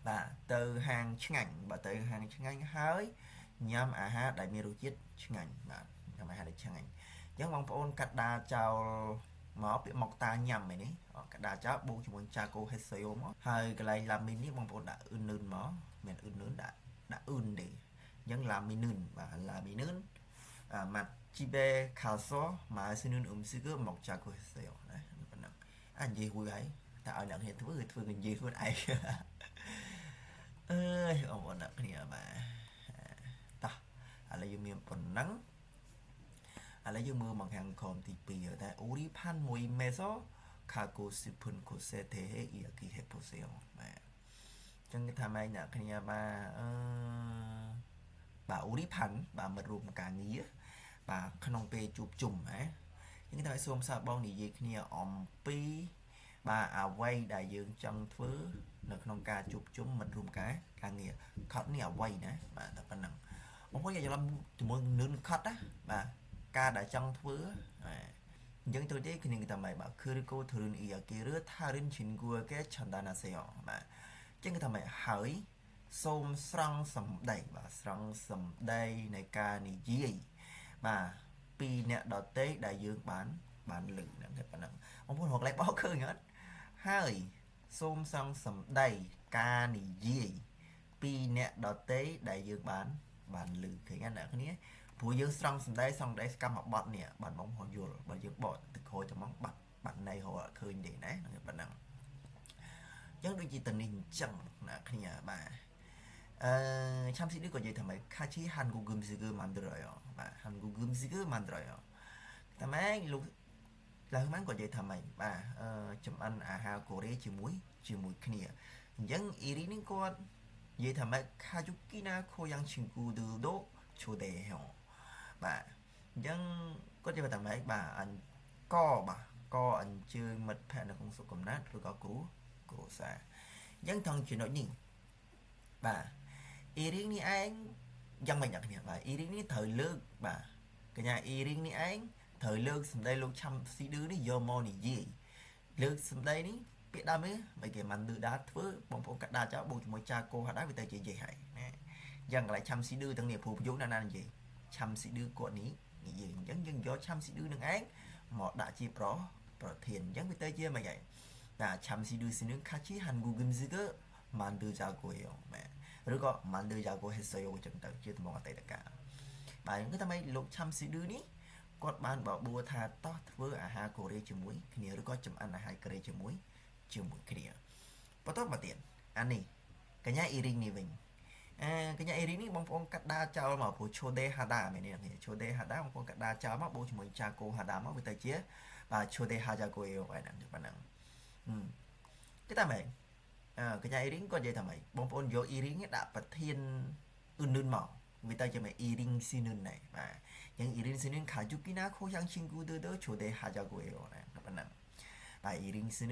Speaker 1: bà từ hàng chuyên ngành bà từ hàng chuyên ngành hới nhằm ha đại miêu chiết chuyên ngành bà nhằm ha đại chuyên ngành dân mong ôn cắt đa chào mà bị mọc ta nhầm mày ní cắt đa cháu bố chúng mình cha cô hết sợi ôm hơi cái này làm mình ní mong ôn đã ưn mó mình ưn đã ưn để dân làm mình nưn và làm mình nưn mặt chi bê khảo số mà xin nưn sư cứ mọc cha cô hết sợi đấy anh gì vui ấy tạo nặng hiện thứ người gì vui ấy ơi ông nặng nè bà ta là dùng miệng còn nắng lấy mưa bằng hàng khom thì bây giờ tại 우리 판 모임에서 가고 싶은 곳에 대해 이야기해 보세요. trong cái tham ai nhạc thì bà 우리 판 bà mật rùm cả nghĩa bà khăn pe chụp chùm ấy những cái thằng xôm sao bao này gì kia om pi បាទអ្វីដែលយើងចង់ធ្វើនៅក្នុងការជួបជុំមិត្តរួមការងារខត់នេះអ្វីណាបាទតែប៉ុណ្ណឹងបងប្អូនอย่าច្រឡំជាមួយនឹងខត់ណាបាទការដែលចង់ធ្វើអញ្ចឹងទៅទេគ្នាតែម៉េចបាទគឺកូធរឿនអ៊ីគេឬថារិនឈិនគួរគេឆន្តាណាសេអបាទអញ្ចឹងថាម៉េចហើយសូមស្រង់សម្ដីបាទស្រង់សម្ដីនៃការនិយាយបាទពីអ្នកដទៃដែលយើងបានលើកហ្នឹងតែប៉ុណ្ណឹងបងប្អូនរកលេខបោកឃើញអត់ហើយសូមស្រង់សម្ដីការនិយាយពីអ្នកដទៃដែលយើងបានលើកឃើញណាអ្នកគ្នាព្រោះយើងស្រង់សម្ដីសកម្មបត្តិនេះបាទបងប្អូនយល់បើយើងបកទៅក្រោយទៅមកបាត់ន័យរកអត់ឃើញទេណាប៉ុណ្ណឹងអញ្ចឹងដូចជាតនេះអញ្ចឹងអ្នកគ្នាបាទ참 시리 거제 담에 같이 한국 음식을 만들어요. 한국 음식을 만들어요. 그다음에 라흐만 거제 담에 좀 ăn 아하 고래 지무이 크니야. 이제 이리는 것 예 담에 가족이나 고향 친구들도 초대해요. 이제 거제 담에 có ăn chơi mật phèn là không số cầm nát rồi có cú xa. Dân thằng chuyện nói nhỉ. Iring ni anh dân mình nhận bà Iring ni thời lương bà cái nhà Iring ni anh thời lương sầm đây lúc chăm xí đứa đi vô mò gì lương sầm đây ní biết đam ấy mấy cái màn đưa đá thứ bông bông cắt đá cháu bông cho mỗi cha cô hạt đá vì tay chị gì hại dân lại chăm xí đưa thằng nghiệp phụ vốn nan gì chăm xí đưa của ní gì dân do chăm xí đưa đừng án một đã chi pro thiền dân vì tay chia mà vậy là chăm xí đưa xin nước khá chí hành google gì cơ màn đưa ra của mẹ 그리고 만들자고 했어요. 정도 chưa từng tất cả. Bạn cứ thay lúc chăm sĩ đưa ní, con bạn bảo bùa tha to với ha cổ rê chữ muối, khi nhớ có chấm ăn hai cái chữ muối kia. Bắt tốt mà tiền, anh đi, cái nhà Iring này mình, cái nhà Iring này bông phong cắt đa chào mà bố chode hada mày nè, chode hada bông phong cắt đa chào mà bố chồng cha cô hada mà với tay chia và chode haja cô yêu vậy nè được bạn năng, cái ta mày cái nhà Iring có gì thằng mày bông bông vô Iring đã bật thiên ươn mỏ vì ta cho mày Iring xin này và những Iring xin khá chút kỹ khô sang 친구들도 초대하자고 này các bạn và Iring xin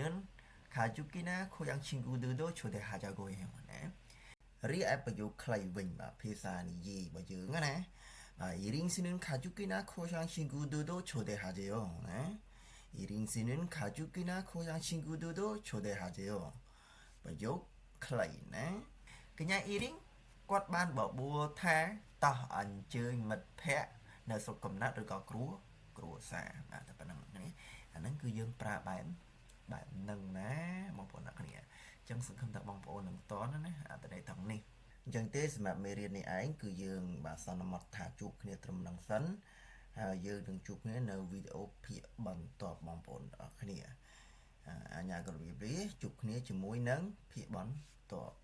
Speaker 1: khá chút kỹ khô sang 친구들도 초대하자고 này 리 앱 요 클라이 윙 봐 회사니 예 뭐죠 nè và Iring xin khá chút kỹ khô sang 친구들도 초대하재요 này Iring xin khá chút kỹ khô sang 친구들도 초대하재요 và dốt clay nè cái nhà Iring quát ban bảo bùa tha ta ăn chơi mật phe nơi số cầm nát rồi có cua xả mà tập năng này anh cứ dương pra bản nâng ná mong bọn nặng này chẳng sự không tập mong bọn nâng to nữa nè tại đây thằng này chẳng thế mà mê riêng này anh cứ dương bà sao nó mặt thả chụp này trầm năng sấn dương đừng chụp này nơi video phía bằng tọp mong bọn ở này nhà còn bị chụp này chỉ mũi nắng phía bắn tọp